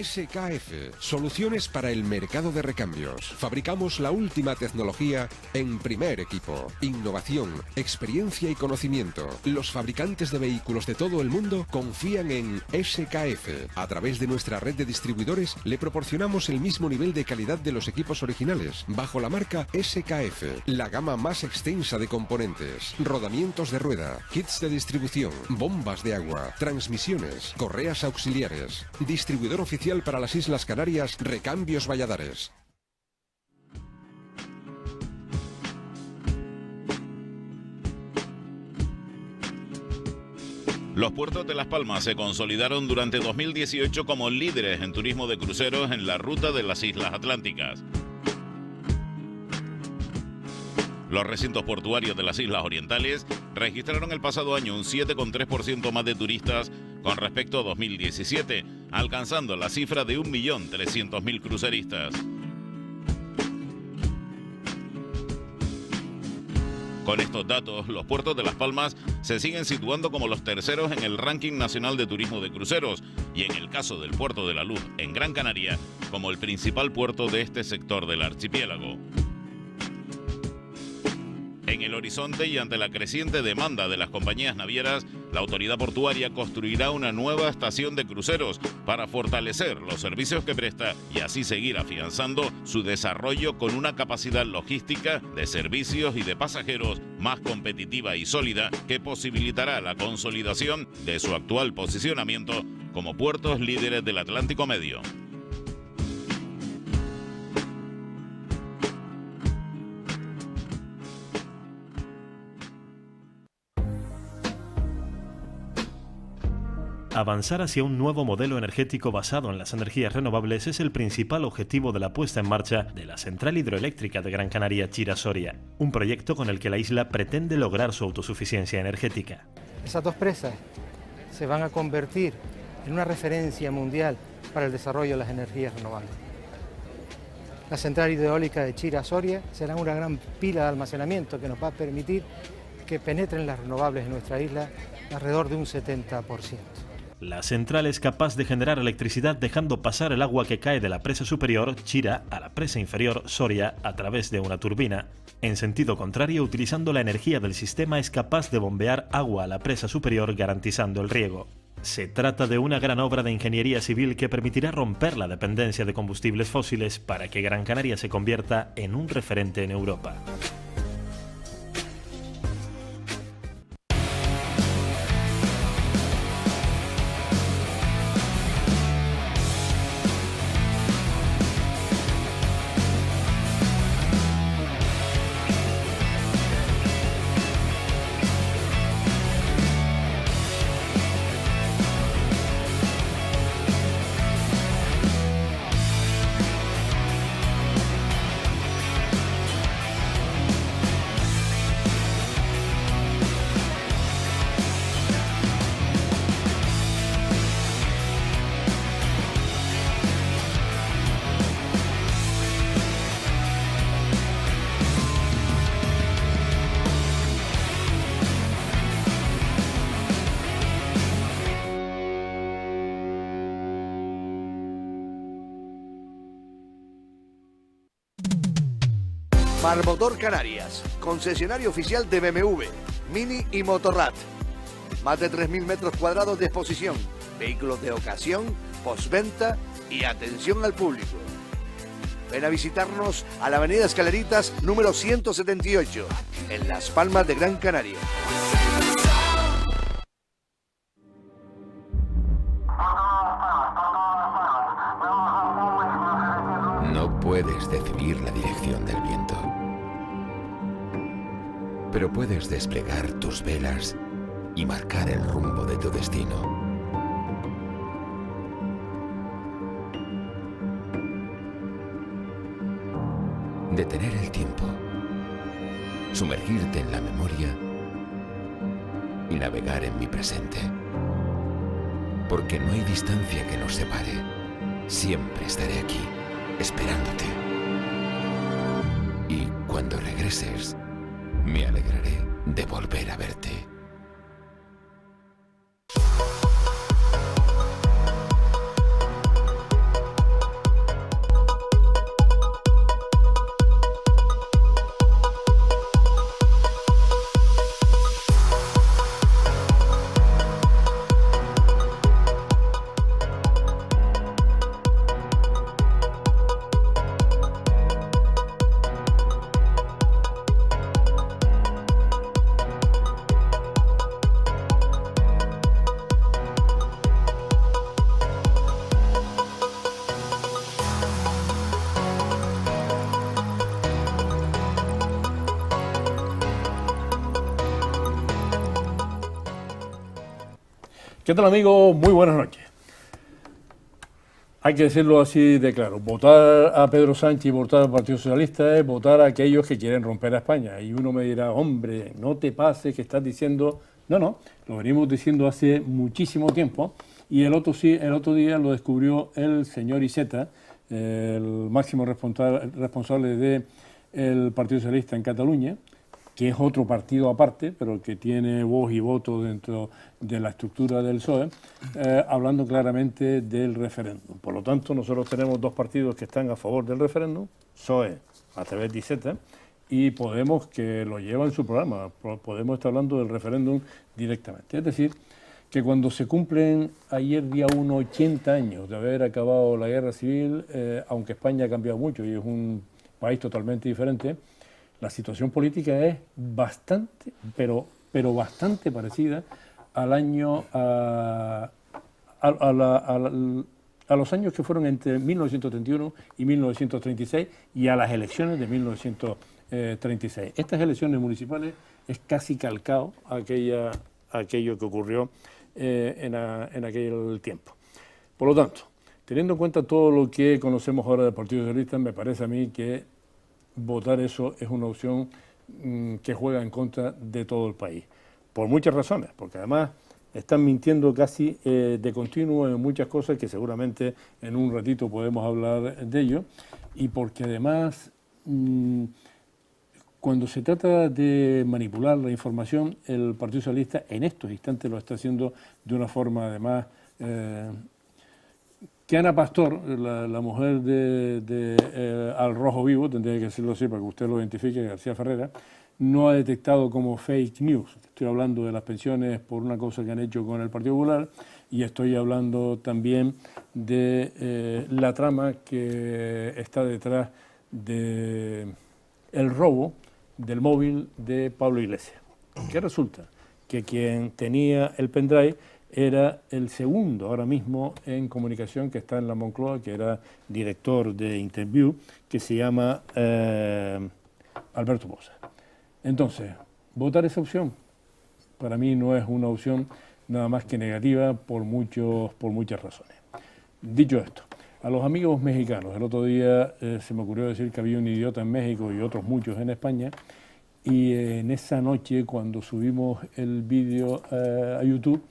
SKF, soluciones para el mercado de recambios. Fabricamos la última tecnología en primer equipo. Innovación, experiencia y conocimiento. Los fabricantes de vehículos de todo el mundo confían en SKF. A través de nuestra red de distribuidores le proporcionamos el mismo nivel de calidad de los equipos originales, bajo la marca SKF. La gama más extensa de componentes, rodamientos de rueda, kits de distribución, bombas de agua, transmisiones, correas auxiliares. Distribuidor oficial para las Islas Canarias, Recambios Valladares. Los puertos de Las Palmas se consolidaron durante 2018 como líderes en turismo de cruceros en la ruta de las Islas Atlánticas. Los recintos portuarios de las Islas Orientales registraron el pasado año un 7,3% más de turistas con respecto a 2017, alcanzando la cifra de 1.300.000 cruceristas. Con estos datos, los puertos de Las Palmas se siguen situando como los terceros en el ranking nacional de turismo de cruceros y en el caso del Puerto de la Luz en Gran Canaria, como el principal puerto de este sector del archipiélago. En el horizonte y ante la creciente demanda de las compañías navieras, la autoridad portuaria construirá una nueva estación de cruceros para fortalecer los servicios que presta y así seguir afianzando su desarrollo con una capacidad logística de servicios y de pasajeros más competitiva y sólida que posibilitará la consolidación de su actual posicionamiento como puertos líderes del Atlántico Medio. Avanzar hacia un nuevo modelo energético basado en las energías renovables es el principal objetivo de la puesta en marcha de la central hidroeléctrica de Gran Canaria Chira-Soria, un proyecto con el que la isla pretende lograr su autosuficiencia energética. Esas dos presas se van a convertir en una referencia mundial para el desarrollo de las energías renovables. La central hidroeólica de Chira-Soria será una gran pila de almacenamiento que nos va a permitir que penetren las renovables en nuestra isla alrededor de un 70%. La central es capaz de generar electricidad dejando pasar el agua que cae de la presa superior, Chira, a la presa inferior, Soria, a través de una turbina. En sentido contrario, utilizando la energía del sistema, es capaz de bombear agua a la presa superior garantizando el riego. Se trata de una gran obra de ingeniería civil que permitirá romper la dependencia de combustibles fósiles para que Gran Canaria se convierta en un referente en Europa. Marmotor Canarias, concesionario oficial de BMW, Mini y Motorrad. Más de 3.000 metros cuadrados de exposición, vehículos de ocasión, postventa y atención al público. Ven a visitarnos a la avenida Escaleritas número 178, en Las Palmas de Gran Canaria. No puedes decidir la dirección del viento, pero puedes desplegar tus velas y marcar el rumbo de tu destino. Detener el tiempo, sumergirte en la memoria y navegar en mi presente. Porque no hay distancia que nos separe. Siempre estaré aquí, esperándote. Y cuando regreses, me alegraré de volver a verte. ¿Qué tal, amigos? Muy buenas noches. Hay que decirlo así de claro, votar a Pedro Sánchez y votar al Partido Socialista es votar a aquellos que quieren romper a España. Y uno me dirá, hombre, no te pases que estás diciendo... No, lo venimos diciendo hace muchísimo tiempo, y el otro día lo descubrió el señor Iceta, el máximo responsable del Partido Socialista en Cataluña, que es otro partido aparte, pero que tiene voz y voto dentro de la estructura del PSOE, hablando claramente del referéndum. Por lo tanto, nosotros tenemos dos partidos que están a favor del referéndum, PSOE a través de Iceta, y Podemos, que lo lleva en su programa. Podemos estar hablando del referéndum directamente. Es decir, que cuando se cumplen ayer día 1 80 años de haber acabado la guerra civil, aunque España ha cambiado mucho y es un país totalmente diferente, la situación política es bastante, pero bastante parecida al año, a los años que fueron entre 1931 y 1936 y a las elecciones de 1936. Estas elecciones municipales es casi calcado a aquello que ocurrió en aquel tiempo. Por lo tanto, teniendo en cuenta todo lo que conocemos ahora del Partido Socialista, me parece a mí que votar eso es una opción que juega en contra de todo el país, por muchas razones, porque además están mintiendo casi de continuo en muchas cosas que seguramente en un ratito podemos hablar de ello, y porque además cuando se trata de manipular la información, el Partido Socialista en estos instantes lo está haciendo de una forma además que Ana Pastor, la mujer de Al Rojo Vivo, tendría que decirlo así para que usted lo identifique, García Ferrera, no ha detectado como fake news. Estoy hablando de las pensiones por una cosa que han hecho con el Partido Popular, y estoy hablando también de la trama que está detrás del robo del móvil de Pablo Iglesias. ¿Qué resulta? Que quien tenía el pendrive era el segundo ahora mismo en comunicación que está en la Moncloa, que era director de Interview, que se llama Alberto Boza. Entonces, votar esa opción para mí no es una opción nada más que negativa por muchas razones. Dicho esto, a los amigos mexicanos, el otro día se me ocurrió decir que había un idiota en México y otros muchos en España, y en esa noche cuando subimos el vídeo a YouTube,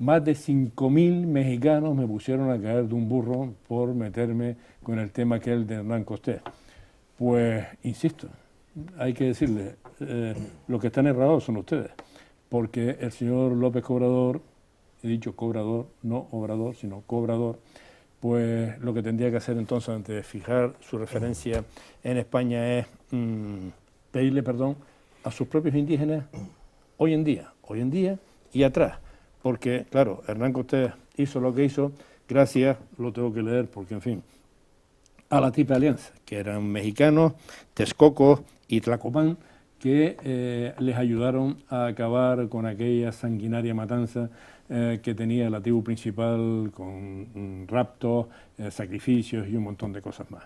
más de 5.000 mexicanos me pusieron a caer de un burro por meterme con el tema aquel de Hernán Cortés. Pues, insisto, hay que decirle, los que están errados son ustedes, porque el señor López Obrador, he dicho cobrador, no obrador, sino cobrador, pues lo que tendría que hacer entonces antes de fijar su referencia en España es pedirle perdón a sus propios indígenas hoy en día y atrás. Porque, claro, Hernán Cortés hizo lo que hizo gracias, lo tengo que leer porque, en fin, a la Triple Alianza, que eran mexicanos, texcocos y tlacopán, que les ayudaron a acabar con aquella sanguinaria matanza que tenía la tribu principal, con raptos, sacrificios y un montón de cosas más.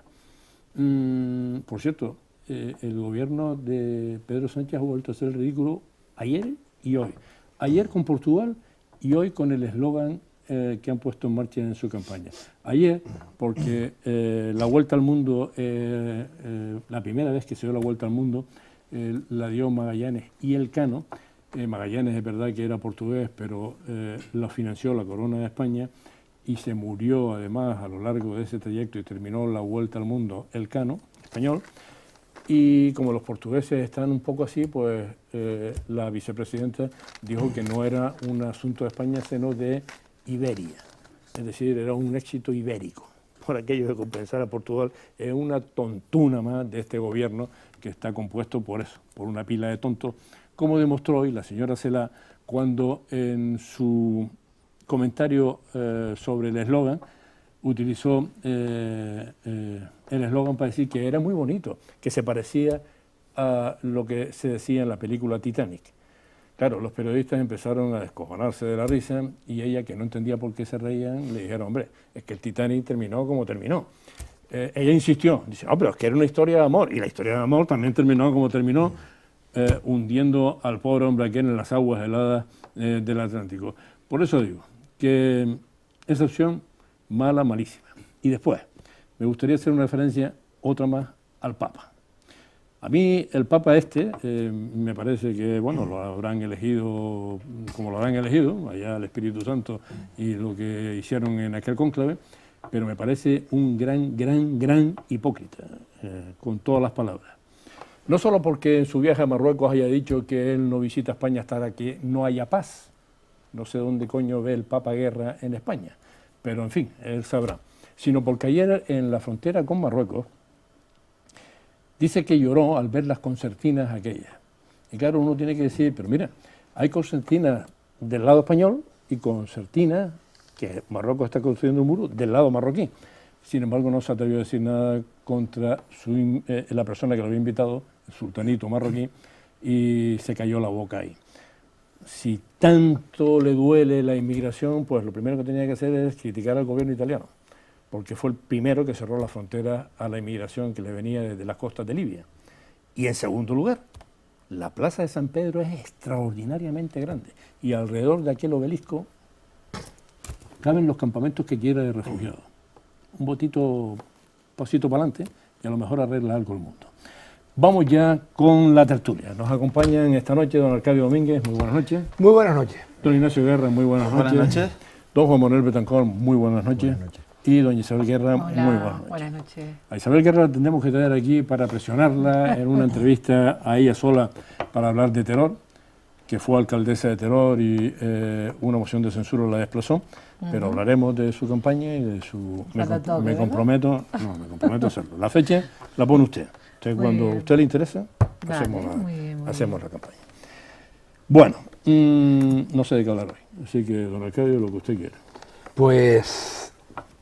Por cierto, el gobierno de Pedro Sánchez ha vuelto a hacer el ridículo ayer y hoy. Ayer con Portugal y hoy con el eslogan que han puesto en marcha en su campaña. Ayer, porque la Vuelta al Mundo, la primera vez que se dio la Vuelta al Mundo, la dio Magallanes y Elcano. Magallanes es verdad que era portugués, pero lo financió la Corona de España y se murió además a lo largo de ese trayecto y terminó la Vuelta al Mundo Elcano, español. Y como los portugueses están un poco así, pues la vicepresidenta dijo que no era un asunto de España, sino de Iberia. Es decir, era un éxito ibérico. Por aquello de compensar a Portugal, es una tontuna más de este gobierno que está compuesto por eso, por una pila de tontos, como demostró hoy la señora Cela cuando en su comentario sobre el eslogan utilizó el eslogan para decir que era muy bonito, que se parecía a lo que se decía en la película Titanic. Claro, los periodistas empezaron a descojonarse de la risa y ella, que no entendía por qué se reían, le dijeron, hombre, es que el Titanic terminó como terminó. Ella insistió, dice, no, pero es que era una historia de amor, y la historia de amor también terminó como terminó, hundiendo al pobre hombre aquel en las aguas heladas del Atlántico. Por eso digo, que esa opción, mala, malísima. Y después, me gustaría hacer una referencia, otra más, al Papa. A mí el Papa me parece que, bueno, lo habrán elegido como lo habrán elegido, allá el Espíritu Santo y lo que hicieron en aquel cónclave, pero me parece un gran hipócrita, con todas las palabras. No solo porque en su viaje a Marruecos haya dicho que él no visita España hasta que no haya paz, no sé dónde coño ve el Papa guerra en España, pero en fin, él sabrá, sino porque ayer en la frontera con Marruecos dice que lloró al ver las concertinas aquellas. Y claro, uno tiene que decir, pero mira, hay concertinas del lado español y concertinas que Marruecos está construyendo un muro del lado marroquí. Sin embargo, no se atrevió a decir nada contra la persona que lo había invitado, el sultanito marroquí, y se cayó la boca ahí. Si tanto le duele la inmigración, pues lo primero que tenía que hacer es criticar al gobierno italiano, porque fue el primero que cerró la frontera a la inmigración que le venía desde las costas de Libia. Y en segundo lugar, la plaza de San Pedro es extraordinariamente grande, y alrededor de aquel obelisco caben los campamentos que quiera de refugiados. Un pasito para adelante, y a lo mejor arregla algo el mundo. Vamos ya con la tertulia. Nos acompañan esta noche don Arcadio Domínguez, muy buenas noches. Muy buenas noches. Don Ignacio Guerra, muy buenas noches. Buenas noches. Don Juan Manuel Betancourt, muy buenas noches. Buenas noches. Y doña Isabel Guerra, hola, muy buenas noches. Buenas noches. A Isabel Guerra la tendremos que traer aquí para presionarla en una entrevista a ella sola para hablar de Teror, que fue alcaldesa de Teror y una moción de censura la desplazó, pero hablaremos de su campaña y de su... Me comprometo a hacerlo. La fecha la pone usted. Entonces, cuando a usted le interesa, hacemos la campaña. Bueno, no sé de qué hablar hoy, así que, don Arcadio, lo que usted quiera. Pues,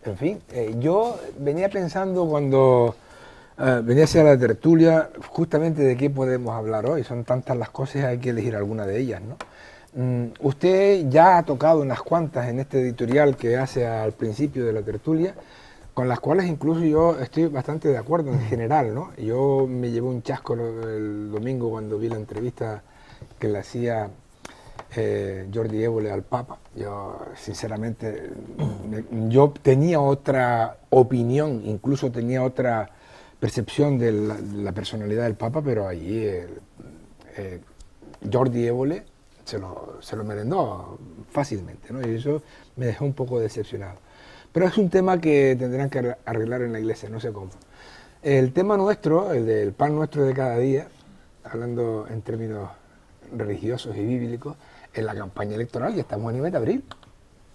en fin, yo venía pensando cuando venía hacia la tertulia, justamente de qué podemos hablar hoy. Son tantas las cosas, hay que elegir alguna de ellas, ¿no? Usted ya ha tocado unas cuantas en este editorial que hace al principio de la tertulia, con las cuales incluso yo estoy bastante de acuerdo en general, ¿no? Yo me llevé un chasco el domingo cuando vi la entrevista que le hacía Jordi Évole al Papa. Yo, sinceramente, yo tenía otra opinión, incluso tenía otra percepción de la personalidad del Papa, pero allí Jordi Évole se lo merendó fácilmente, ¿no? Y eso me dejó un poco decepcionado. Pero es un tema que tendrán que arreglar en la iglesia, no sé cómo. El tema nuestro, el del pan nuestro de cada día, hablando en términos religiosos y bíblicos, en la campaña electoral, ya estamos en el mes de abril.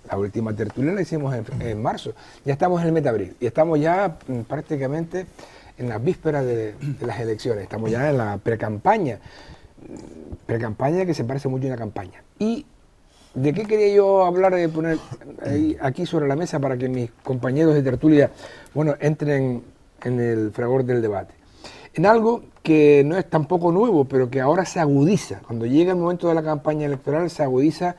La última tertulia la hicimos en marzo. Ya estamos en el mes de abril y estamos ya prácticamente en las vísperas de las elecciones. Estamos ya en la precampaña que se parece mucho a una campaña. ¿Y de qué quería yo hablar, de poner aquí sobre la mesa para que mis compañeros de tertulia, bueno, entren en el fragor del debate? En algo que no es tampoco nuevo, pero que ahora se agudiza. Cuando llega el momento de la campaña electoral se agudiza,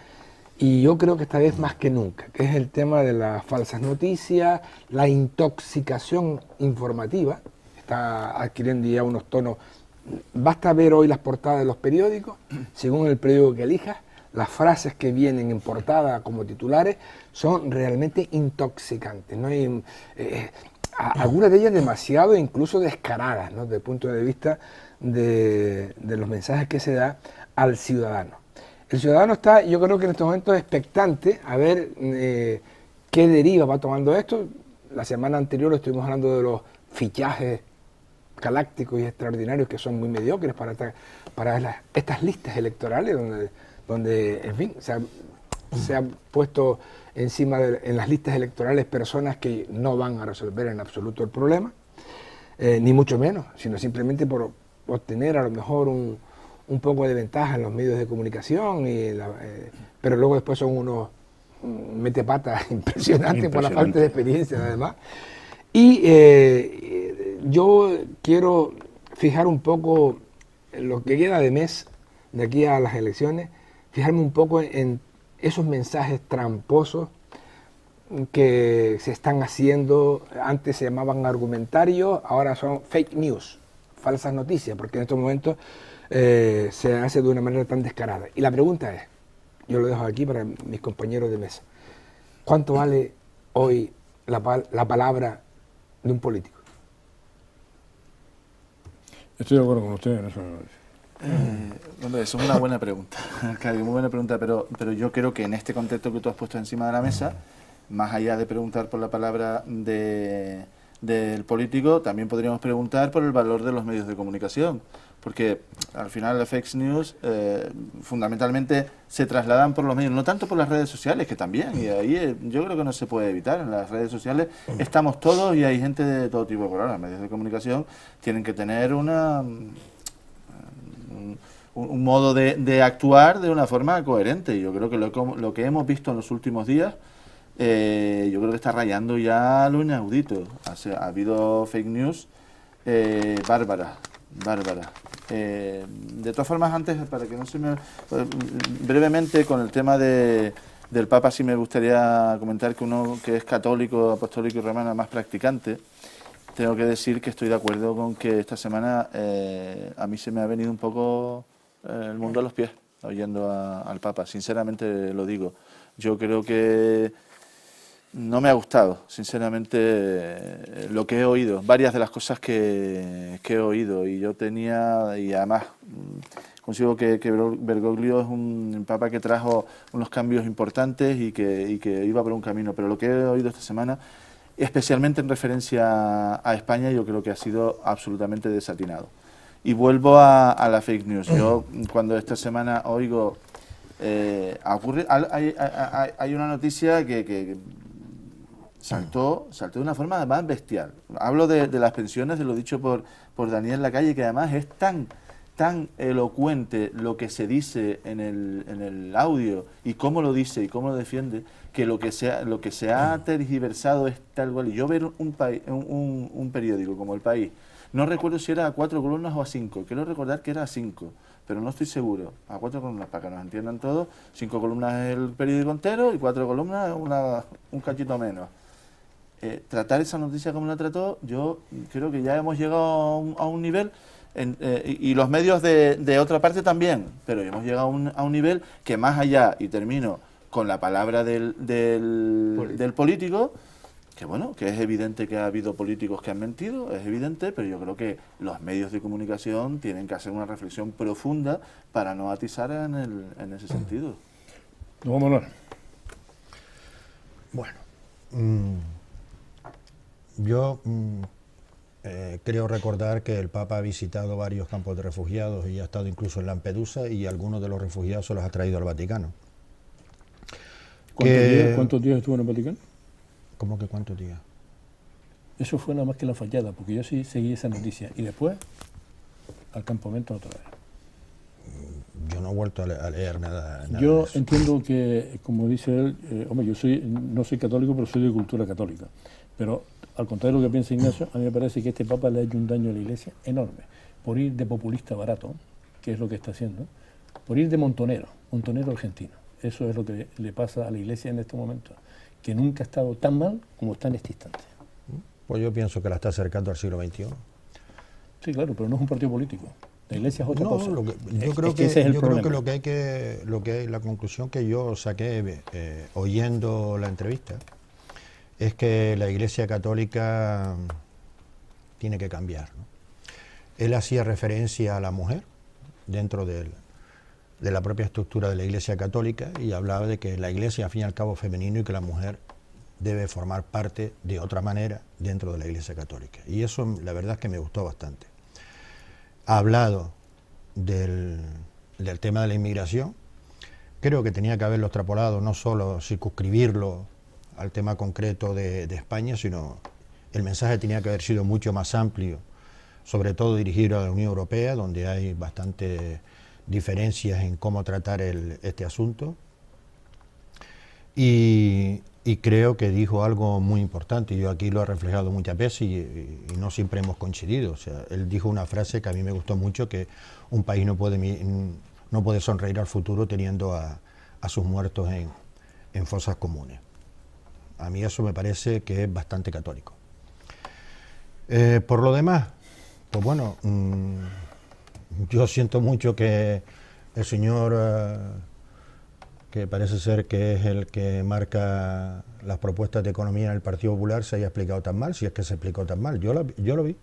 y yo creo que esta vez más que nunca, que es el tema de las falsas noticias, la intoxicación informativa. Está adquiriendo ya unos tonos. Basta ver hoy las portadas de los periódicos, según el periódico que elijas, las frases que vienen en portada como titulares son realmente intoxicantes, ¿no? Hay, algunas de ellas demasiado incluso descaradas, ¿no? Desde el punto de vista de los mensajes que se da al ciudadano. El ciudadano está, yo creo que en estos momentos, expectante a ver qué deriva va tomando esto. La semana anterior estuvimos hablando de los fichajes galácticos y extraordinarios que son muy mediocres para estas listas electorales, donde en fin, se ha puesto encima en las listas electorales personas que no van a resolver en absoluto el problema, ni mucho menos, sino simplemente por obtener a lo mejor un poco de ventaja en los medios de comunicación, pero luego después son unos metepatas impresionantes por la falta de experiencia además. Y yo quiero fijar un poco en lo que queda de mes de aquí a las elecciones, fijarme un poco en esos mensajes tramposos que se están haciendo. Antes se llamaban argumentarios, ahora son fake news, falsas noticias, porque en estos momentos se hace de una manera tan descarada. Y la pregunta es, yo lo dejo aquí para mis compañeros de mesa, ¿cuánto vale hoy la palabra de un político? Estoy de acuerdo con usted en eso. Hombre, eso es una buena pregunta, Cádiz, muy buena pregunta, pero yo creo que en este contexto que tú has puesto encima de la mesa, más allá de preguntar por la palabra del político, también podríamos preguntar por el valor de los medios de comunicación, porque al final las fake news fundamentalmente se trasladan por los medios, no tanto por las redes sociales, que también, y ahí yo creo que no se puede evitar. En las redes sociales estamos todos y hay gente de todo tipo, pero ahora los medios de comunicación tienen que tener un modo de actuar de una forma coherente, y yo creo que lo que hemos visto en los últimos días, yo creo que está rayando ya lo inaudito. Ha habido fake news bárbaras. De todas formas, antes, para que no se me... brevemente, con el tema del Papa, sí me gustaría comentar que uno que es católico, apostólico y romano, más practicante, tengo que decir que estoy de acuerdo con que esta semana a mí se me ha venido un poco el mundo a los pies, oyendo al Papa, sinceramente lo digo. Yo creo que no me ha gustado, sinceramente, lo que he oído, varias de las cosas que he oído, y además consigo que Bergoglio es un papa que trajo unos cambios importantes y que iba por un camino, pero lo que he oído esta semana, especialmente en referencia a España, yo creo que ha sido absolutamente desatinado. Y vuelvo a la fake news. Yo, cuando esta semana oigo, hay una noticia que saltó de una forma más bestial. Hablo de las pensiones, de lo dicho por Daniel Lacalle, que además es tan elocuente lo que se dice en el audio y cómo lo dice y cómo lo defiende, que lo que se ha tergiversado es tal cual. Y yo ver un periódico como El País, no recuerdo si era a 4 columnas o a 5, quiero recordar que era a 5, pero no estoy seguro, a 4 columnas, para que nos entiendan todos, 5 columnas es el periódico entero y 4 columnas un cachito menos. Tratar esa noticia como la trató, yo creo que ya hemos llegado a un nivel, y los medios de otra parte también, pero hemos llegado a un nivel que, más allá, y termino con la palabra del político, que bueno, que es evidente que ha habido políticos que han mentido, es evidente, pero yo creo que los medios de comunicación tienen que hacer una reflexión profunda para no atizar en ese sentido. Vamos a hablar. Bueno, yo creo recordar que el Papa ha visitado varios campos de refugiados y ha estado incluso en Lampedusa, y algunos de los refugiados se los ha traído al Vaticano. ¿Cuántos días estuvo en el Vaticano? ¿Cómo que cuántos días? Eso fue nada más que la fallada, porque yo sí seguí esa noticia. Y después, al campamento otra vez. Yo no he vuelto a leer nada yo de eso. entiendo que, como dice él, hombre, yo no soy católico, pero soy de cultura católica. Pero, al contrario de lo que piensa Ignacio, a mí me parece que este Papa le ha hecho un daño a la Iglesia enorme, por ir de populista barato, que es lo que está haciendo, por ir de montonero argentino. Eso es lo que le pasa a la Iglesia en este momento, que nunca ha estado tan mal como está en este instante. Pues yo pienso que la está acercando al siglo XXI. Sí, claro, pero no es un partido político. La Iglesia es otra cosa. Yo creo que la conclusión que yo saqué oyendo la entrevista es que la Iglesia Católica tiene que cambiar, ¿no? Él hacía referencia a la mujer dentro de la propia estructura de la Iglesia Católica, y hablaba de que la Iglesia, al fin y al cabo, es femenino y que la mujer debe formar parte de otra manera dentro de la Iglesia Católica. Y eso, la verdad es que me gustó bastante. Ha hablado del tema de la inmigración. Creo que tenía que haberlo extrapolado, no solo circunscribirlo al tema concreto de España, sino el mensaje tenía que haber sido mucho más amplio, sobre todo dirigido a la Unión Europea, donde hay bastantes diferencias en cómo tratar este asunto. Y creo que dijo algo muy importante, y yo aquí lo he reflejado muchas veces y no siempre hemos coincidido. O sea, él dijo una frase que a mí me gustó mucho, que un país no puede sonreír al futuro teniendo a sus muertos en fosas comunes. A mí eso me parece que es bastante católico. Por lo demás, pues bueno, yo siento mucho que el señor que parece ser que es el que marca las propuestas de economía en el Partido Popular, se haya explicado tan mal, si es que se explicó tan mal. Yo lo vi.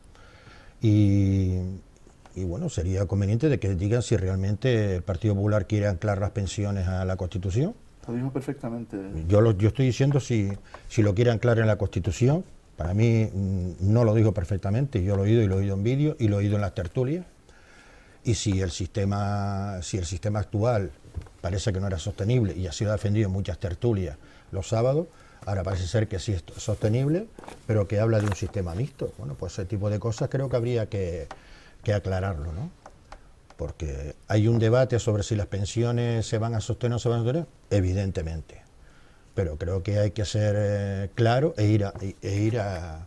Y bueno, sería conveniente de que digan si realmente el Partido Popular quiere anclar las pensiones a la Constitución. Lo dijo perfectamente. Yo estoy diciendo si lo quiere anclar en la Constitución. Para mí no lo dijo perfectamente, yo lo he oído y lo he oído en vídeo y lo he oído en las tertulias. Y si el sistema actual parece que no era sostenible y ha sido defendido en muchas tertulias los sábados, ahora parece ser que sí es sostenible, pero que habla de un sistema mixto. Bueno, pues ese tipo de cosas creo que habría que aclararlo, ¿no? Porque hay un debate sobre si las pensiones se van a sostener o no se van a sostener, evidentemente. Pero creo que hay que ser claro e ir a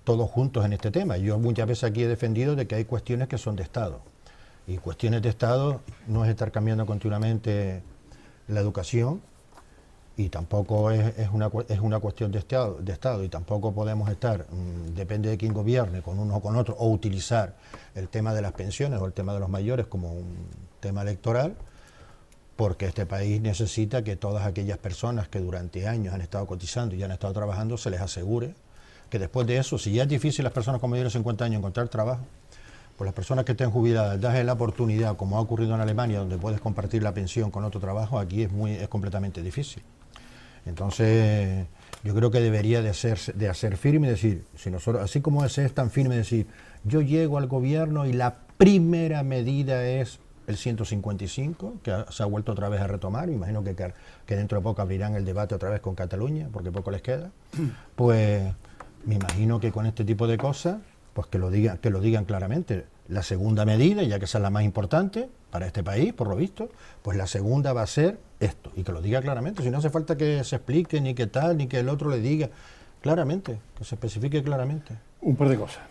todos juntos en este tema. Yo muchas veces aquí he defendido de que hay cuestiones que son de Estado. Y cuestiones de Estado no es estar cambiando continuamente la educación, y tampoco es una cuestión de Estado, y tampoco podemos estar, depende de quién gobierne, con uno o con otro, o utilizar el tema de las pensiones o el tema de los mayores como un tema electoral, porque este país necesita que todas aquellas personas que durante años han estado cotizando y han estado trabajando, se les asegure que después de eso, si ya es difícil las personas con mayores de 50 años encontrar trabajo, pues las personas que estén jubiladas, darles la oportunidad, como ha ocurrido en Alemania, donde puedes compartir la pensión con otro trabajo, aquí es completamente difícil. Entonces, yo creo que debería de hacer firme y decir, si nosotros, así como ese es tan firme decir, yo llego al gobierno y la primera medida es el 155, que se ha vuelto otra vez a retomar, imagino que dentro de poco abrirán el debate otra vez con Cataluña, porque poco les queda, pues me imagino que con este tipo de cosas, pues que lo digan claramente. La segunda medida, ya que esa es la más importante para este país, por lo visto, pues la segunda va a ser esto, y que lo diga claramente. Si no hace falta que se explique, ni que tal, ni que el otro le diga claramente, que se especifique claramente. Un par de cosas.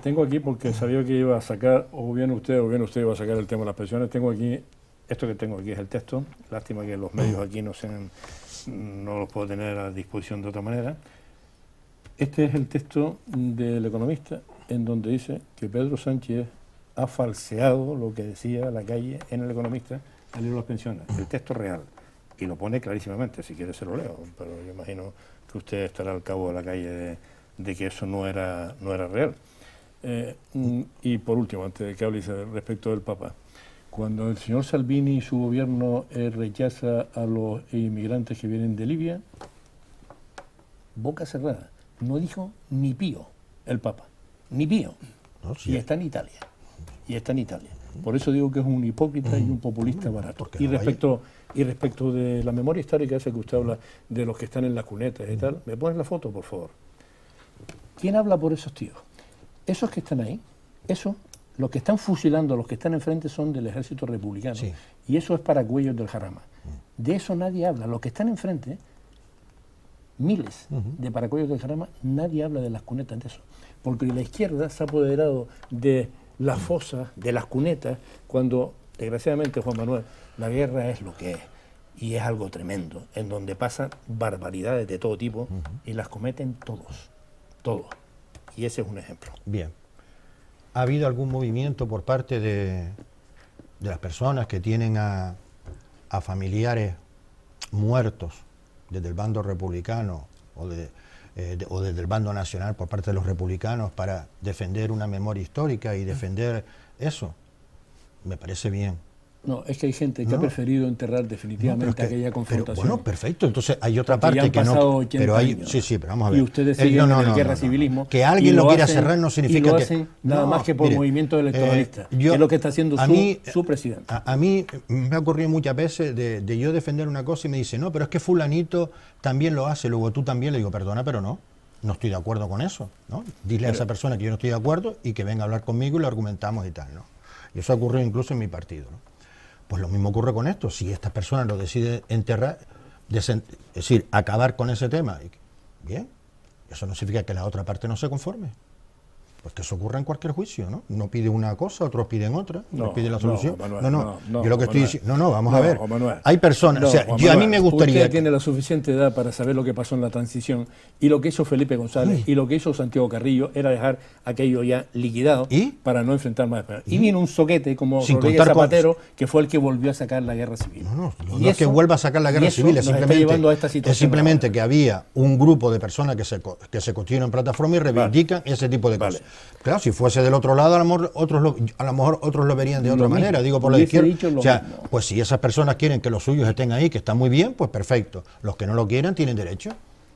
Tengo aquí, porque sabía que iba a sacar, o bien usted iba a sacar el tema de las pensiones. Tengo aquí, esto que tengo aquí es el texto. Lástima que los medios aquí no los puedo tener a disposición de otra manera. Este es el texto del Economista, en donde dice que Pedro Sánchez ha falseado lo que decía Lacalle en el Economista al ir a las pensiones, el texto real, y lo pone clarísimamente. Si quiere se lo leo, pero yo imagino que usted estará al cabo de Lacalle de que eso no era real. Y por último, antes de que hable respecto del Papa, cuando el señor Salvini y su gobierno rechaza a los inmigrantes que vienen de Libia, boca cerrada, no dijo ni pío el Papa, ni pío, no, sí. Y está en Italia. Por eso digo que es un hipócrita y un populista barato. Y respecto de la memoria histórica esa que usted habla, de los que están en las cunetas y tal, ¿me pones la foto, por favor? ¿Quién habla por esos tíos? Esos que están ahí, los que están fusilando, los que están enfrente son del ejército republicano, sí. Y eso es Paracuellos del Jarama. De eso nadie habla. Los que están enfrente, miles de Paracuellos del Jarama, nadie habla de las cunetas de eso. Porque la izquierda se ha apoderado de las fosas, de las cunetas, cuando, desgraciadamente, Juan Manuel, la guerra es lo que es. Y es algo tremendo, en donde pasan barbaridades de todo tipo y las cometen todos. Y ese es un ejemplo. Bien. ¿Ha habido algún movimiento por parte de las personas que tienen a familiares muertos desde el bando republicano o desde el bando nacional por parte de los republicanos para defender una memoria histórica y defender eso? Me parece bien. No, es que hay gente que ha preferido enterrar definitivamente aquella confrontación. Pero, bueno, perfecto. Entonces hay otra parte que no. Pero hay, sí, pero vamos a ver. Y ustedes siguen en el guerra-civilismo. Que alguien lo quiera cerrar no significa y lo hacen nada más que por movimiento electoralista. Que es lo que está haciendo su presidente. A mí me ha ocurrido muchas veces de yo defender una cosa y me dice, no, pero es que fulanito también lo hace, luego tú también. Le digo, perdona, pero no estoy de acuerdo con eso, ¿no? Dile a esa persona que yo no estoy de acuerdo y que venga a hablar conmigo y lo argumentamos y tal, ¿no? Y eso ha ocurrido incluso en mi partido, ¿no? Pues lo mismo ocurre con esto. Si esta persona lo decide enterrar, es decir, acabar con ese tema, bien, eso no significa que la otra parte no se conforme. Pues que eso ocurra en cualquier juicio, ¿no? Uno pide una cosa, otros piden otra, uno pide la solución. No, yo lo que estoy diciendo... No, vamos a ver. Manuel, hay personas... o sea, a mí me gustaría... Usted tiene la suficiente edad para saber lo que pasó en la transición, y lo que hizo Felipe González y lo que hizo Santiago Carrillo era dejar aquello ya liquidado para no enfrentar más. Y vino un soquete como Rodríguez Zapatero, que fue el que volvió a sacar la guerra civil. No es que vuelva a sacar la guerra civil, es simplemente que había un grupo de personas que se constituyen en plataforma y reivindican ese tipo de cosas. Claro, si fuese del otro lado, a lo mejor otros lo verían de otra manera, digo por la izquierda. O sea, pues si esas personas quieren que los suyos estén ahí, que están muy bien, pues perfecto. Los que no lo quieran tienen derecho.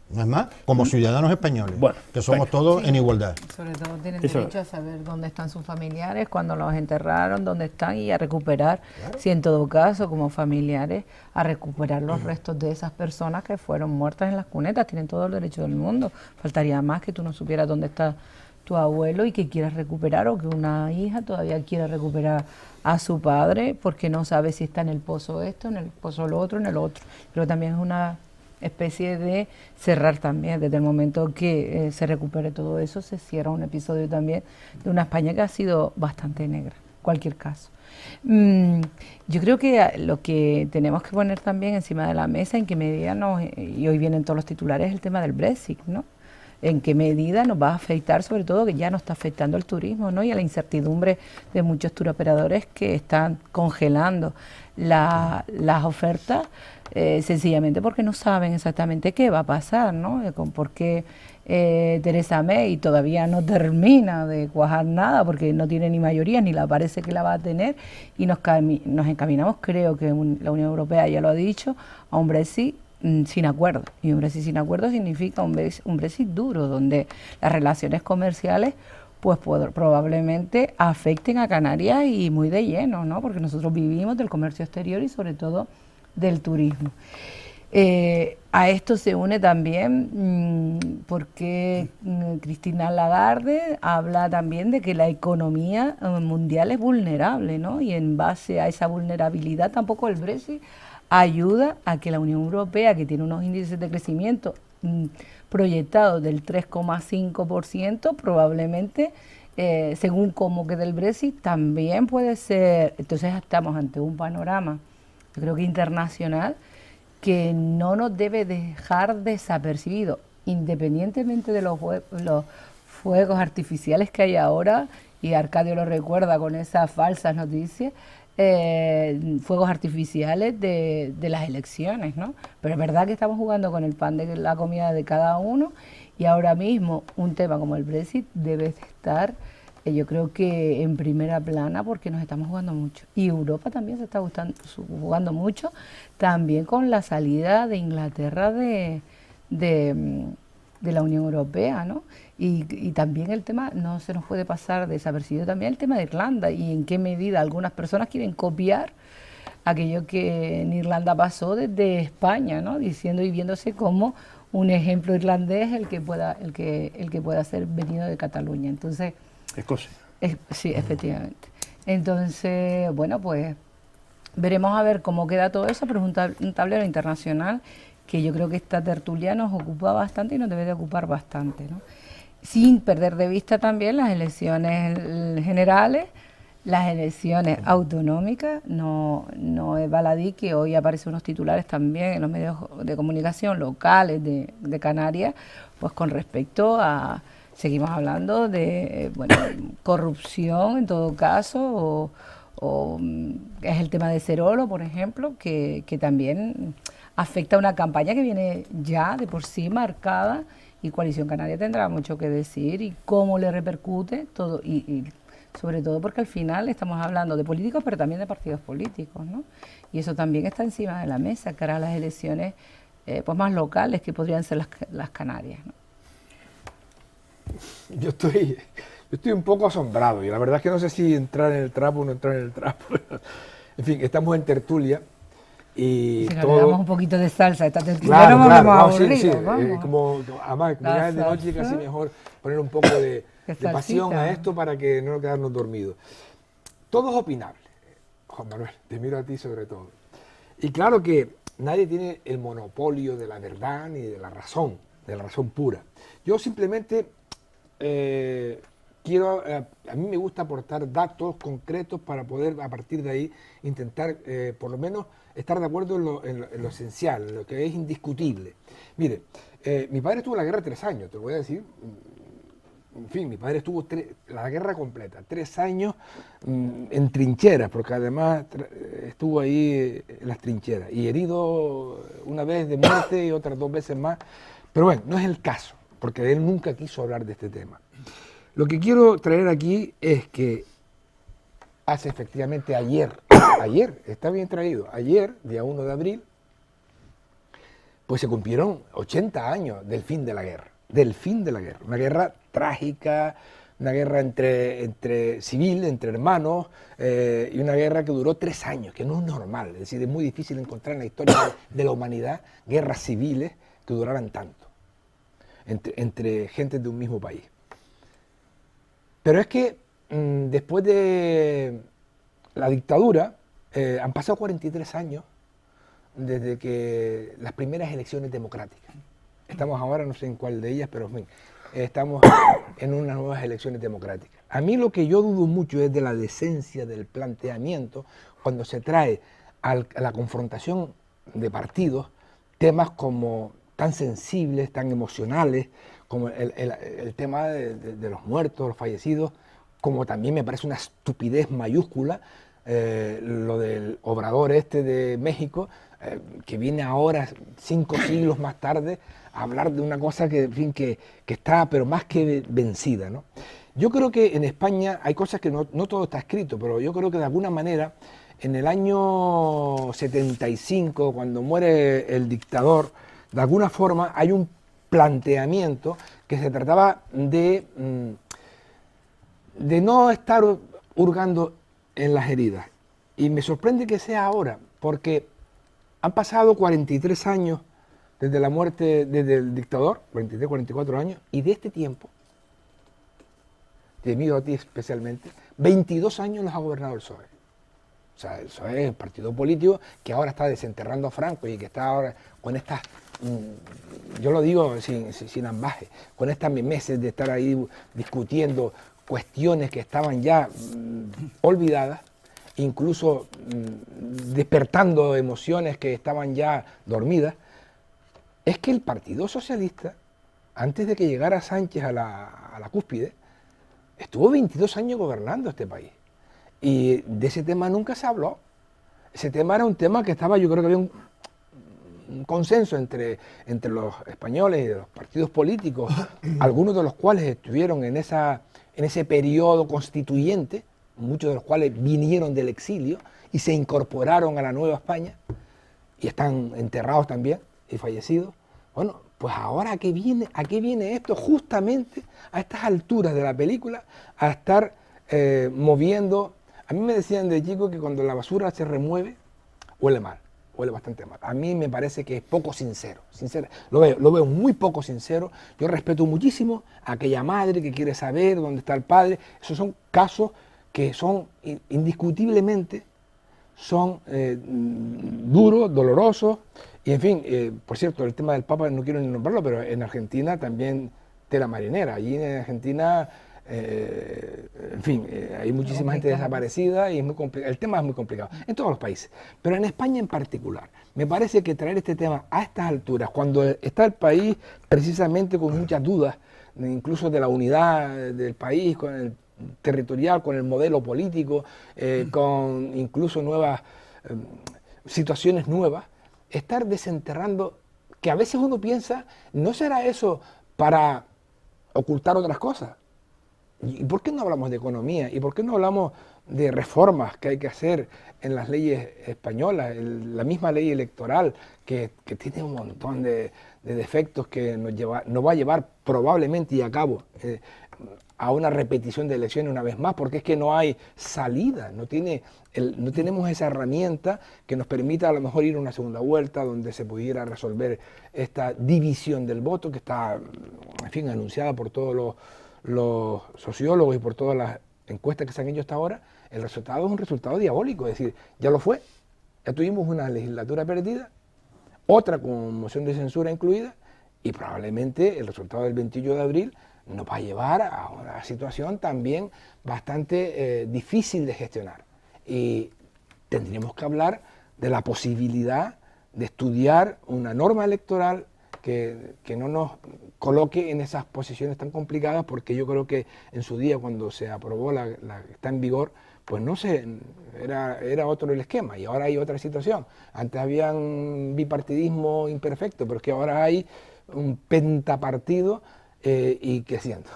No es más, como ciudadanos españoles, que somos todos en igualdad. Sobre todo tienen derecho a saber dónde están sus familiares, cuándo los enterraron, dónde están, y a recuperar, si en todo caso, como familiares, a recuperar los restos de esas personas que fueron muertas en las cunetas. Tienen todo el derecho del mundo. Faltaría más que tú no supieras dónde está tu abuelo y que quieras recuperar, o que una hija todavía quiera recuperar a su padre porque no sabe si está en el pozo esto, en el pozo lo otro, en el otro. Pero también es una especie de cerrar también, desde el momento que se recupere todo eso, se cierra un episodio también de una España que ha sido bastante negra, en cualquier caso. Yo creo que lo que tenemos que poner también encima de la mesa, en qué medida y hoy vienen todos los titulares, es el tema del Brexit, ¿no? En qué medida nos va a afectar, sobre todo que ya nos está afectando el turismo, ¿no? Y a la incertidumbre de muchos turoperadores que están congelando las ofertas, sencillamente porque no saben exactamente qué va a pasar, ¿no? Porque Theresa May todavía no termina de cuajar nada, porque no tiene ni mayoría, ni la parece que la va a tener, y nos encaminamos, creo que la Unión Europea ya lo ha dicho, a un Brexit sin acuerdo. Y un Brexit sin acuerdo significa un Brexit duro, donde las relaciones comerciales pues probablemente afecten a Canarias, y muy de lleno, ¿no? Porque nosotros vivimos del comercio exterior y sobre todo del turismo. A esto se une también porque Christine Lagarde habla también de que la economía mundial es vulnerable, ¿no? Y en base a esa vulnerabilidad tampoco el Brexit ayuda a que la Unión Europea, que tiene unos índices de crecimiento proyectados del 3,5%, probablemente, según cómo quede el Brexit, también puede ser. Entonces estamos ante un panorama, yo creo que internacional, que no nos debe dejar desapercibido, independientemente de los fuegos artificiales que hay ahora, y Arcadio lo recuerda con esas falsas noticias, fuegos artificiales de las elecciones, ¿no? Pero es verdad que estamos jugando con el pan de la comida de cada uno, y ahora mismo un tema como el Brexit debe estar, yo creo que en primera plana, porque nos estamos jugando mucho. Y Europa también se está jugando mucho, también con la salida de Inglaterra de la Unión Europea, ¿no? Y también el tema, no se nos puede pasar desapercibido también el tema de Irlanda, y en qué medida algunas personas quieren copiar aquello que en Irlanda pasó desde España, ¿no? Diciendo y viéndose como un ejemplo irlandés el que pueda ser venido de Cataluña. Entonces, Escocia. Sí, efectivamente. Entonces, bueno, pues veremos a ver cómo queda todo eso, pero es un tablero internacional que yo creo que esta tertulia nos ocupa bastante y nos debe de ocupar bastante, ¿no? Sin perder de vista también las elecciones generales, las elecciones autonómicas. No es baladí que hoy aparecen unos titulares también en los medios de comunicación locales de Canarias, pues con respecto a, seguimos hablando de corrupción en todo caso, o es el tema de Cerolo, por ejemplo, que también afecta a una campaña que viene ya de por sí marcada, y Coalición Canaria tendrá mucho que decir y cómo le repercute todo, y sobre todo porque al final estamos hablando de políticos, pero también de partidos políticos, ¿no? Y eso también está encima de la mesa cara a las elecciones pues más locales, que podrían ser las Canarias, ¿no? Yo estoy un poco asombrado, y la verdad es que no sé si entrar en el trapo o no entrar en el trapo. En fin, estamos en tertulia. Y si todo... le damos un poquito de salsa a esta tertulia, claro, no claro, vamos sí, aburridos, como además, como ya es de noche, casi mejor poner un poco de pasión a esto para que no quedarnos dormidos. Todo es opinable, Juan Manuel, te miro a ti sobre todo. Y claro que nadie tiene el monopolio de la verdad ni de la razón pura. Yo simplemente a mí me gusta aportar datos concretos para poder a partir de ahí intentar por lo menos estar de acuerdo en lo esencial, en lo que es indiscutible. Mire, mi padre estuvo en la guerra 3 años, te lo voy a decir. En fin, mi padre estuvo la guerra completa, 3 años en trincheras, porque además estuvo ahí en las trincheras, y herido una vez de muerte y otras 2 veces más. Pero bueno, no es el caso, porque él nunca quiso hablar de este tema. Lo que quiero traer aquí es que hace efectivamente ayer, está bien traído, ayer, día 1 de abril, pues se cumplieron 80 años del fin de la guerra. Una guerra trágica, una guerra entre civil, entre hermanos, y una guerra que duró 3 años, que no es normal. Es decir, es muy difícil encontrar en la historia de la humanidad guerras civiles que duraran tanto, entre gente de un mismo país. Pero es que después de la dictadura, han pasado 43 años desde que las primeras elecciones democráticas. Estamos ahora, no sé en cuál de ellas, pero en fin, estamos en unas nuevas elecciones democráticas. A mí lo que yo dudo mucho es de la decencia del planteamiento cuando se trae a la confrontación de partidos temas como tan sensibles, tan emocionales, como el tema de los muertos, los fallecidos, como también me parece una estupidez mayúscula lo del Obrador de México, que viene ahora 5 siglos más tarde a hablar de una cosa que, en fin, que está pero más que vencida, ¿no? Yo creo que en España hay cosas que no todo está escrito, pero yo creo que de alguna manera en el año 75, cuando muere el dictador, de alguna forma hay un planteamiento que se trataba de no estar hurgando en las heridas. Y me sorprende que sea ahora, porque han pasado 43 años desde la muerte del dictador, 43, 44 años, y de este tiempo, te miro a ti especialmente, 22 años los ha gobernado el PSOE. O sea, el PSOE es el partido político que ahora está desenterrando a Franco y que está ahora con estas, yo lo digo sin ambaje, con estas meses de estar ahí discutiendo cuestiones que estaban ya olvidadas, incluso despertando emociones que estaban ya dormidas. Es que el Partido Socialista, antes de que llegara Sánchez a la cúspide, estuvo 22 años gobernando este país. Y de ese tema nunca se habló. Ese tema era un tema que estaba, yo creo que había un consenso entre los españoles y de los partidos políticos, algunos de los cuales estuvieron en ese periodo constituyente, muchos de los cuales vinieron del exilio y se incorporaron a la Nueva España y están enterrados también y fallecidos. Bueno, pues ahora ¿a qué viene esto? Justamente a estas alturas de la película, a estar moviendo. A mí me decían de chico que cuando la basura se remueve, huele mal, huele bastante mal. A mí me parece que es poco sincero, lo veo muy poco sincero. Yo respeto muchísimo a aquella madre que quiere saber dónde está el padre. Esos son casos que son indiscutiblemente duros, dolorosos, y en fin, por cierto, el tema del Papa no quiero ni nombrarlo, pero en Argentina también tela marinera. Allí en Argentina, en fin, hay muchísima gente desaparecida y es muy el tema es muy complicado en todos los países, pero en España en particular. Me parece que traer este tema a estas alturas, cuando está el país precisamente con muchas dudas, incluso de la unidad del país, con el territorial, con el modelo político, con incluso nuevas situaciones nuevas, estar desenterrando, que a veces uno piensa, ¿no será eso para ocultar otras cosas? ¿Y por qué no hablamos de economía? ¿Y por qué no hablamos de reformas que hay que hacer en las leyes españolas? La misma ley electoral que tiene un montón de defectos que nos va a llevar probablemente y a cabo a una repetición de elecciones una vez más, porque es que no hay salida, no tenemos esa herramienta que nos permita a lo mejor ir a una segunda vuelta donde se pudiera resolver esta división del voto que está, en fin, anunciada por todos los sociólogos y por todas las encuestas que se han hecho hasta ahora. El resultado es un resultado diabólico, es decir, ya lo fue, ya tuvimos una legislatura perdida, otra con moción de censura incluida, y probablemente el resultado del 28 de abril nos va a llevar a una situación también bastante difícil de gestionar. Y tendríamos que hablar de la posibilidad de estudiar una norma electoral que no nos coloque en esas posiciones tan complicadas, porque yo creo que en su día, cuando se aprobó la que está en vigor, pues no sé, era otro el esquema, y ahora hay otra situación. Antes había un bipartidismo imperfecto, pero es que ahora hay un pentapartido y creciendo.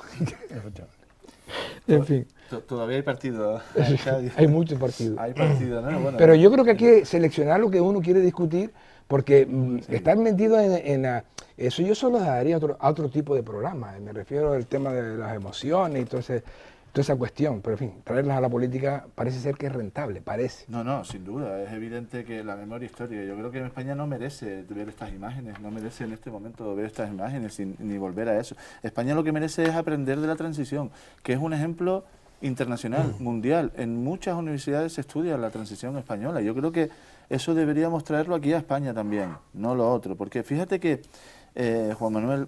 En fin. Todavía hay partido. Hay muchos partidos. Hay partido, ¿no? Bueno, pero yo creo que hay que seleccionar lo que uno quiere discutir, porque estar metido en eso yo solo daría a otro tipo de programa. Me refiero al tema de las emociones y toda esa cuestión. Pero en fin, traerlas a la política parece ser que es rentable, parece. No, sin duda. Es evidente que la memoria histórica, yo creo que en España no merece ver estas imágenes, no merece en este momento ver estas imágenes ni volver a eso. España lo que merece es aprender de la transición, que es un ejemplo internacional, mundial. En muchas universidades se estudia la transición española. Yo creo que eso deberíamos traerlo aquí a España también, no lo otro. Porque fíjate que, Juan Manuel,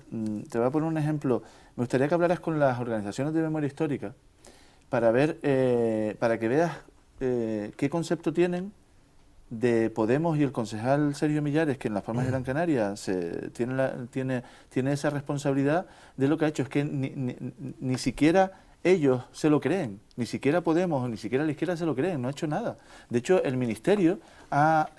te voy a poner un ejemplo. Me gustaría que hablaras con las organizaciones de memoria histórica para ver, para que veas qué concepto tienen de Podemos y el concejal Sergio Millares, que en Las Palmas de Gran Canaria tiene esa responsabilidad de lo que ha hecho. Es que ni siquiera ellos se lo creen, ni siquiera Podemos, ni siquiera la izquierda se lo creen, no ha hecho nada. De hecho, el Ministerio ha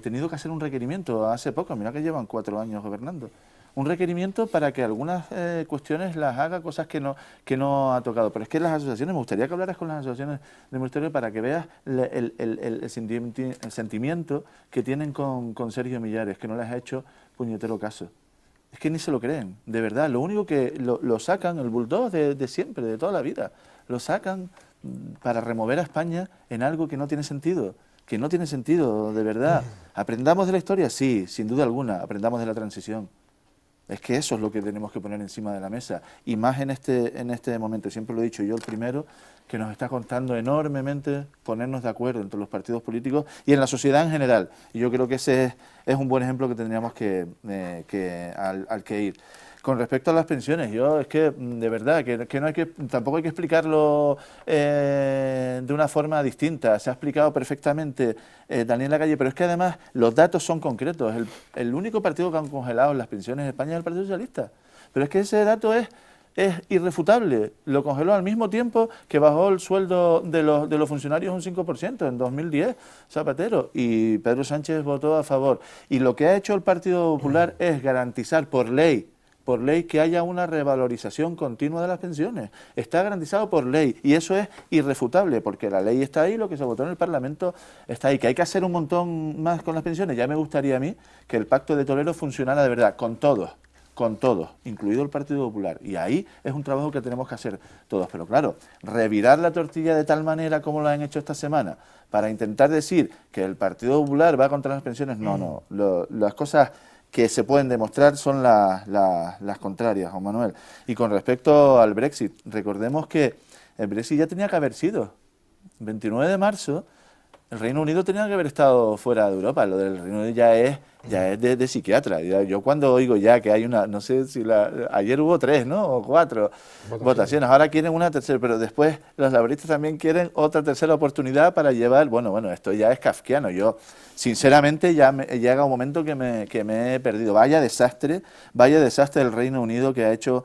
tenido que hacer un requerimiento hace poco, mira que llevan 4 años gobernando, un requerimiento para que algunas cuestiones las haga, cosas que no ha tocado. Pero es que las asociaciones, me gustaría que hablaras con las asociaciones del Ministerio para que veas el sentimiento que tienen con Sergio Millares, que no les ha hecho puñetero caso. Es que ni se lo creen, de verdad. Lo único que lo sacan, el bulldog de siempre, de toda la vida, lo sacan para remover a España en algo que no tiene sentido, de verdad. ¿Aprendamos de la historia? Sí, sin duda alguna, aprendamos de la transición. Es que eso es lo que tenemos que poner encima de la mesa, y más en este momento. Siempre lo he dicho yo, el primero, que nos está costando enormemente ponernos de acuerdo entre los partidos políticos y en la sociedad en general. Y yo creo que ese es un buen ejemplo que tendríamos al que ir. Con respecto a las pensiones, yo es que de verdad que no hay que, tampoco hay que explicarlo de una forma distinta. Se ha explicado perfectamente Daniel Lacalle, pero es que además los datos son concretos. El único partido que han congelado las pensiones en España es el Partido Socialista. Pero es que ese dato es irrefutable. Lo congeló al mismo tiempo que bajó el sueldo de los funcionarios un 5% en 2010, Zapatero, y Pedro Sánchez votó a favor. Y lo que ha hecho el Partido Popular es garantizar por ley que haya una revalorización continua de las pensiones. Está garantizado por ley, y eso es irrefutable, porque la ley está ahí, lo que se votó en el Parlamento está ahí. Que hay que hacer un montón más con las pensiones, ya me gustaría a mí que el Pacto de Toledo funcionara de verdad, con todos, incluido el Partido Popular. Y ahí es un trabajo que tenemos que hacer todos. Pero claro, revirar la tortilla de tal manera como lo han hecho esta semana, para intentar decir que el Partido Popular va contra las pensiones, no. Las cosas que se pueden demostrar son las contrarias, Juan Manuel. Y con respecto al Brexit, recordemos que el Brexit ya tenía que haber sido. El 29 de marzo, el Reino Unido tenía que haber estado fuera de Europa. Lo del Reino Unido ya es de psiquiatra. Yo cuando oigo ya que hay una, no sé si ayer hubo 3, ¿no? O 4 votaciones. Ahora quieren una tercera, pero después los laboristas también quieren otra tercera oportunidad para llevar. Bueno, esto ya es kafkiano. Yo, sinceramente, ya llega un momento que me he perdido. Vaya desastre del Reino Unido que ha hecho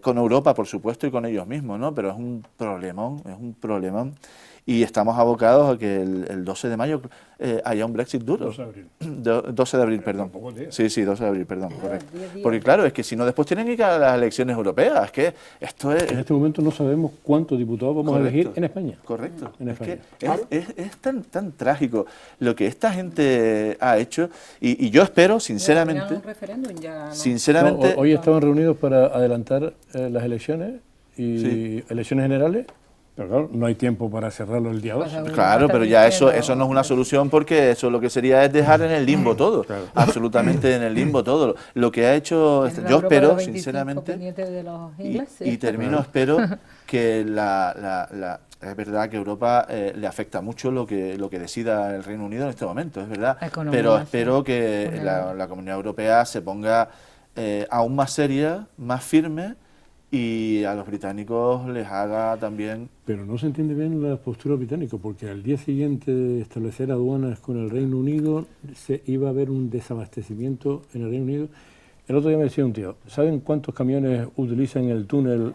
con Europa, por supuesto, y con ellos mismos, ¿no? Pero es un problemón. Y estamos abocados a que el 12 de mayo haya un Brexit duro. 12 de abril. 12 de abril, perdón. Sí, 12 de abril, perdón, correcto. Porque claro, es que si no después tienen que ir a las elecciones europeas. Es que esto es... En este momento no sabemos cuántos diputados vamos a elegir en España. Correcto. En España. Es tan trágico lo que esta gente ha hecho, y yo espero, sinceramente... Un referéndum ya, ¿no? Sinceramente... Hoy estaban reunidos para adelantar las elecciones y elecciones generales. Pero claro, no hay tiempo para cerrarlo el día 2. Claro, pero ya eso no es una solución, porque eso lo que sería es dejar en el limbo todo, absolutamente en el limbo todo. Lo que ha hecho, yo espero, sinceramente, y termino, espero que es verdad que Europa le afecta mucho lo que decida el Reino Unido en este momento, es verdad, pero espero que la Comunidad Europea se ponga aún más seria, más firme, y a los británicos les haga también... Pero no se entiende bien la postura británica, porque al día siguiente de establecer aduanas con el Reino Unido se iba a haber un desabastecimiento en el Reino Unido. El otro día me decía un tío, ¿saben cuántos camiones utilizan el túnel,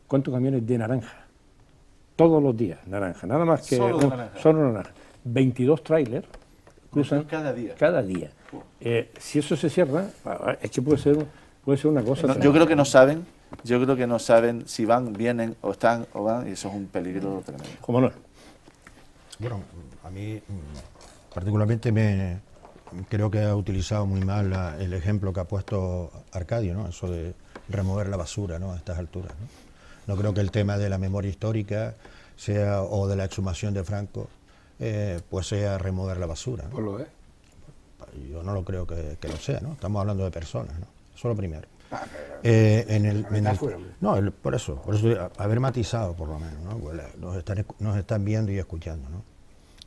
cuántos camiones de naranja? Todos los días, naranja, nada más que... Solo naranja. Solo naranja. 22 trailers cruzan cada día. Cada día. Si eso se cierra, es que puede ser una cosa... No, yo creo que no saben si van, vienen o están o van, y eso es un peligro tremendo. ¿Cómo no? Bueno, a mí particularmente creo que ha utilizado muy mal el ejemplo que ha puesto Arcadio, ¿no? Eso de remover la basura, ¿no? A estas alturas, ¿no? No creo que el tema de la memoria histórica sea, o de la exhumación de Franco, pues sea remover la basura, ¿no? Pues lo es. Yo no lo creo que lo sea, ¿no? Estamos hablando de personas, ¿no? Eso es lo primero. Por eso haber matizado por lo menos, ¿no? Pues nos están viendo y escuchando, ¿no?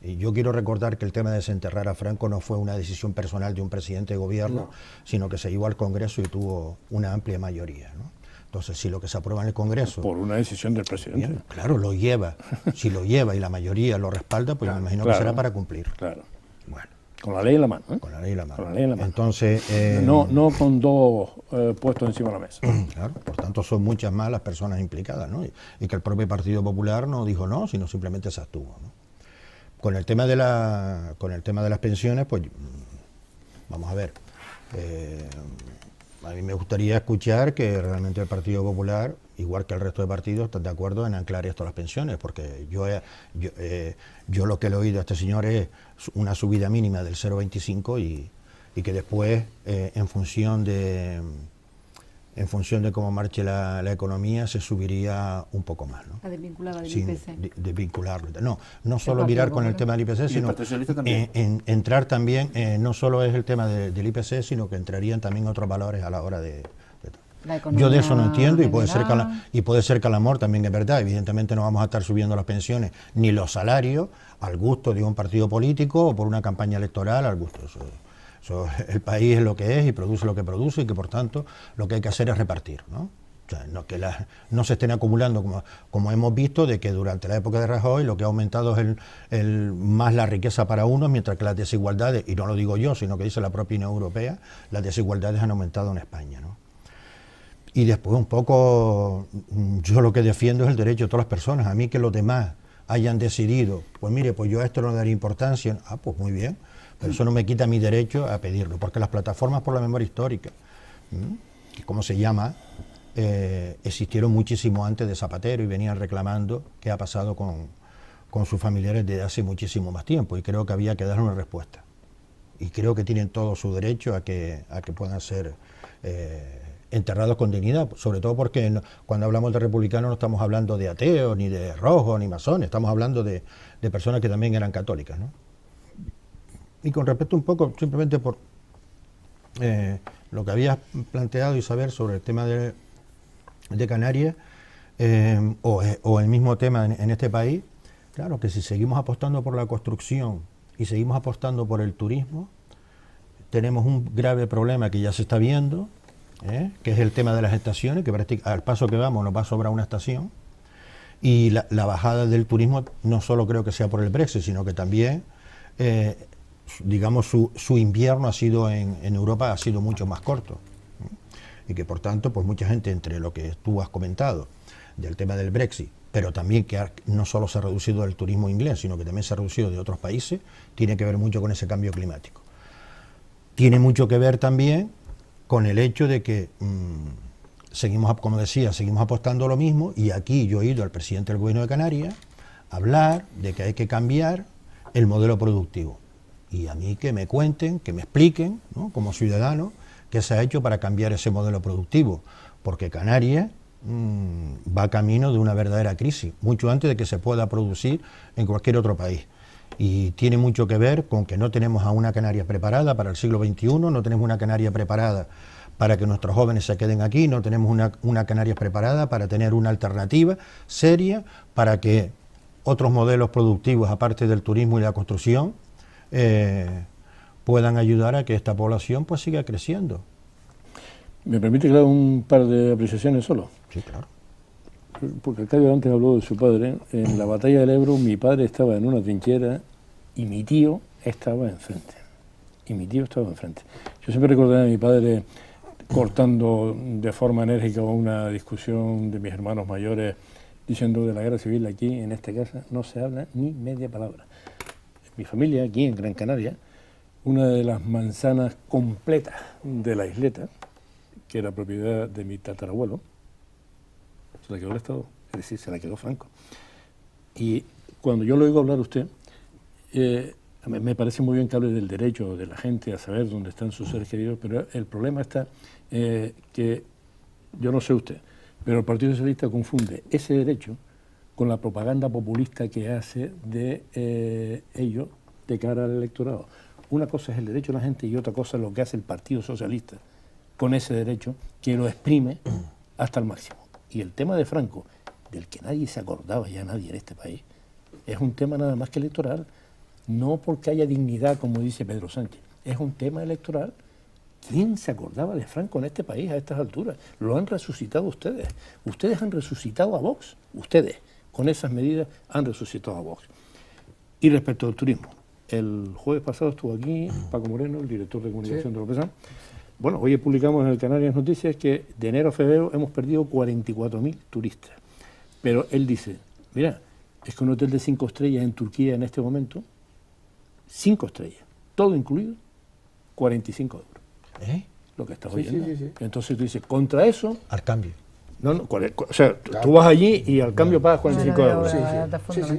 Y yo quiero recordar que el tema de desenterrar a Franco no fue una decisión personal de un presidente de gobierno, sino que se llevó al Congreso y tuvo una amplia mayoría, ¿no? Entonces, si lo que se aprueba en el Congreso... Por una decisión del presidente. Bien, claro, lo lleva. Si lo lleva y la mayoría lo respalda, pues me imagino que será para cumplir. Claro. Bueno. Con la ley en la mano, ¿eh? Con la ley en la mano. Con la ley en la mano. Entonces... no con dos puestos encima de la mesa. Claro, por tanto son muchas más las personas implicadas, ¿no? Y que el propio Partido Popular no dijo no, sino simplemente se abstuvo, ¿no? Con el tema de las pensiones, pues vamos a ver. A mí me gustaría escuchar que realmente el Partido Popular, igual que el resto de partidos, están de acuerdo en anclar esto a las pensiones, porque yo lo que le he oído a este señor es una subida mínima del 0,25 y que después, en función de cómo marche la economía, se subiría un poco más, ¿no? La desvinculada del Sin IPC. desvincularlo. No solo mirar con el tema del IPC, sino entrar también, no solo es el tema del IPC, sino que entrarían también otros valores a la hora de yo de eso no entiendo, y puede ser que al amor también es verdad. Evidentemente no vamos a estar subiendo las pensiones ni los salarios al gusto de un partido político o por una campaña electoral al gusto. El país es lo que es y produce lo que produce, y que por tanto lo que hay que hacer es repartir, ¿no? O sea, no se estén acumulando como hemos visto, de que durante la época de Rajoy lo que ha aumentado es más la riqueza para unos, mientras que las desigualdades, y no lo digo yo, sino que dice la propia Unión Europea, las desigualdades han aumentado en España, ¿no? Y después un poco, yo lo que defiendo es el derecho de todas las personas. A mí que los demás hayan decidido, pues mire, pues yo a esto no le daré importancia, pues muy bien. Pero eso no me quita mi derecho a pedirlo, porque las plataformas por la memoria histórica, que como se llama, existieron muchísimo antes de Zapatero y venían reclamando qué ha pasado con sus familiares desde hace muchísimo más tiempo, y creo que había que dar una respuesta. Y creo que tienen todo su derecho a que puedan ser enterrados con dignidad, sobre todo porque cuando hablamos de republicanos no estamos hablando de ateos, ni de rojos, ni masones, estamos hablando de personas que también eran católicas, ¿no? Y con respecto un poco, simplemente por lo que habías planteado, Isabel, sobre el tema de Canarias, o el mismo tema en este país, claro que si seguimos apostando por la construcción y seguimos apostando por el turismo, tenemos un grave problema que ya se está viendo, que es el tema de las estaciones, que al paso que vamos nos va a sobrar una estación, y la bajada del turismo no solo creo que sea por el Brexit, sino que también... digamos, su invierno ha sido en Europa ha sido mucho más corto, y que por tanto pues mucha gente, entre lo que tú has comentado del tema del Brexit, pero también que no solo se ha reducido el turismo inglés, sino que también se ha reducido de otros países, tiene que ver mucho con ese cambio climático. Tiene mucho que ver también con el hecho de que seguimos, como decía, seguimos apostando a lo mismo, y aquí yo he oído al presidente del Gobierno de Canarias hablar de que hay que cambiar el modelo productivo. Y a mí que me cuenten, que me expliquen, ¿no?, como ciudadano, qué se ha hecho para cambiar ese modelo productivo, porque Canarias va camino de una verdadera crisis, mucho antes de que se pueda producir en cualquier otro país. Y tiene mucho que ver con que no tenemos a una Canarias preparada para el siglo XXI, no tenemos una Canarias preparada para que nuestros jóvenes se queden aquí, no tenemos una Canarias preparada para tener una alternativa seria para que otros modelos productivos, aparte del turismo y la construcción, puedan ayudar a que esta población pues siga creciendo. ¿Me permite que le haga un par de apreciaciones solo? Sí, claro. Porque Arcadio antes habló de su padre. En la batalla del Ebro mi padre estaba en una trinchera y mi tío estaba enfrente. Yo siempre recordaré a mi padre cortando de forma enérgica una discusión de mis hermanos mayores, diciendo de la guerra civil aquí en esta casa no se habla ni media palabra. Mi familia aquí en Gran Canaria, una de las manzanas completas de la isleta, que era propiedad de mi tatarabuelo, se la quedó el Estado, es decir, se la quedó Franco. Y cuando yo lo oigo hablar a usted, me parece muy bien que hable del derecho de la gente a saber dónde están sus seres queridos, pero el problema está que, yo no sé usted, pero el Partido Socialista confunde ese derecho con la propaganda populista que hace de ellos de cara al electorado. Una cosa es el derecho de la gente y otra cosa es lo que hace el Partido Socialista con ese derecho, que lo exprime hasta el máximo. Y el tema de Franco, del que nadie se acordaba, ya nadie en este país, es un tema nada más que electoral, no porque haya dignidad, como dice Pedro Sánchez, es un tema electoral. ¿Quién se acordaba de Franco en este país a estas alturas? Lo han resucitado ustedes. Ustedes han resucitado a Vox. Ustedes, con esas medidas, han resucitado a Vox. Y respecto al turismo, el jueves pasado estuvo aquí Paco Moreno, el director de comunicación de López. Bueno, hoy publicamos en el Canarias Noticias que de enero a febrero hemos perdido 44.000 turistas. Pero él dice, mira, es que un hotel de 5 estrellas en Turquía en este momento, 5 estrellas, todo incluido, 45 euros. Lo que estás oyendo. Sí. Entonces tú dices, contra eso... Al cambio. No, o sea, tú vas allí y al cambio pagas 45 euros.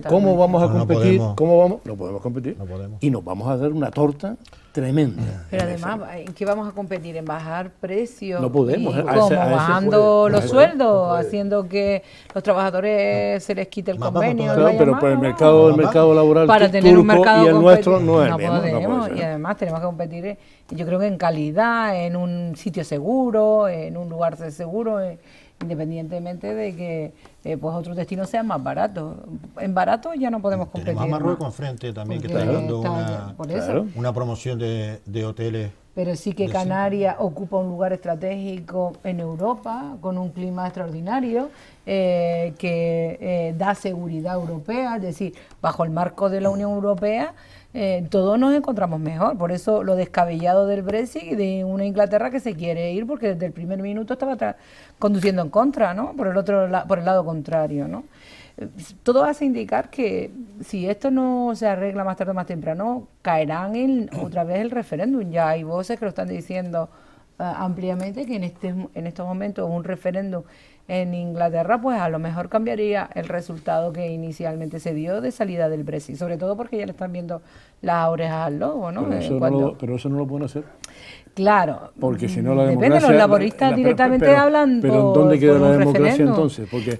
¿Cómo vamos a competir? No podemos competir. No podemos. Y nos vamos a dar una torta tremenda. Pero además, ¿en qué vamos a competir? ¿En bajar precios? No podemos. ¿Cómo? Bajando los sueldos, haciendo que los trabajadores se les quite el convenio. Claro, pero para el mercado laboral para tener un mercado y el nuestro no es el mismo. Podemos, y además tenemos que competir, yo creo que en calidad, en un sitio seguro, en un lugar seguro, independientemente de que pues otros destinos sean más baratos. En barato ya no podemos competir. Tenemos a Marruecos enfrente también, porque que está dando una promoción de hoteles. Pero sí que Canarias ocupa un lugar estratégico en Europa, con un clima extraordinario, que da seguridad europea, es decir, bajo el marco de la Unión Europea, todos nos encontramos mejor. Por eso lo descabellado del Brexit, de una Inglaterra que se quiere ir porque desde el primer minuto estaba conduciendo en contra, ¿no? Por el lado contrario, ¿no? Todo hace indicar que si esto no se arregla más tarde o más temprano, caerán otra vez el referéndum. Ya hay voces que lo están diciendo ampliamente, que en estos momentos un referéndum en Inglaterra pues a lo mejor cambiaría el resultado que inicialmente se dio de salida del Brexit, sobre todo porque ya le están viendo las orejas al lobo, ¿no? Pero eso no lo pueden hacer. Claro, porque si no la democracia... Depende, los laboristas directamente hablan pero ¿dónde queda la democracia entonces? Porque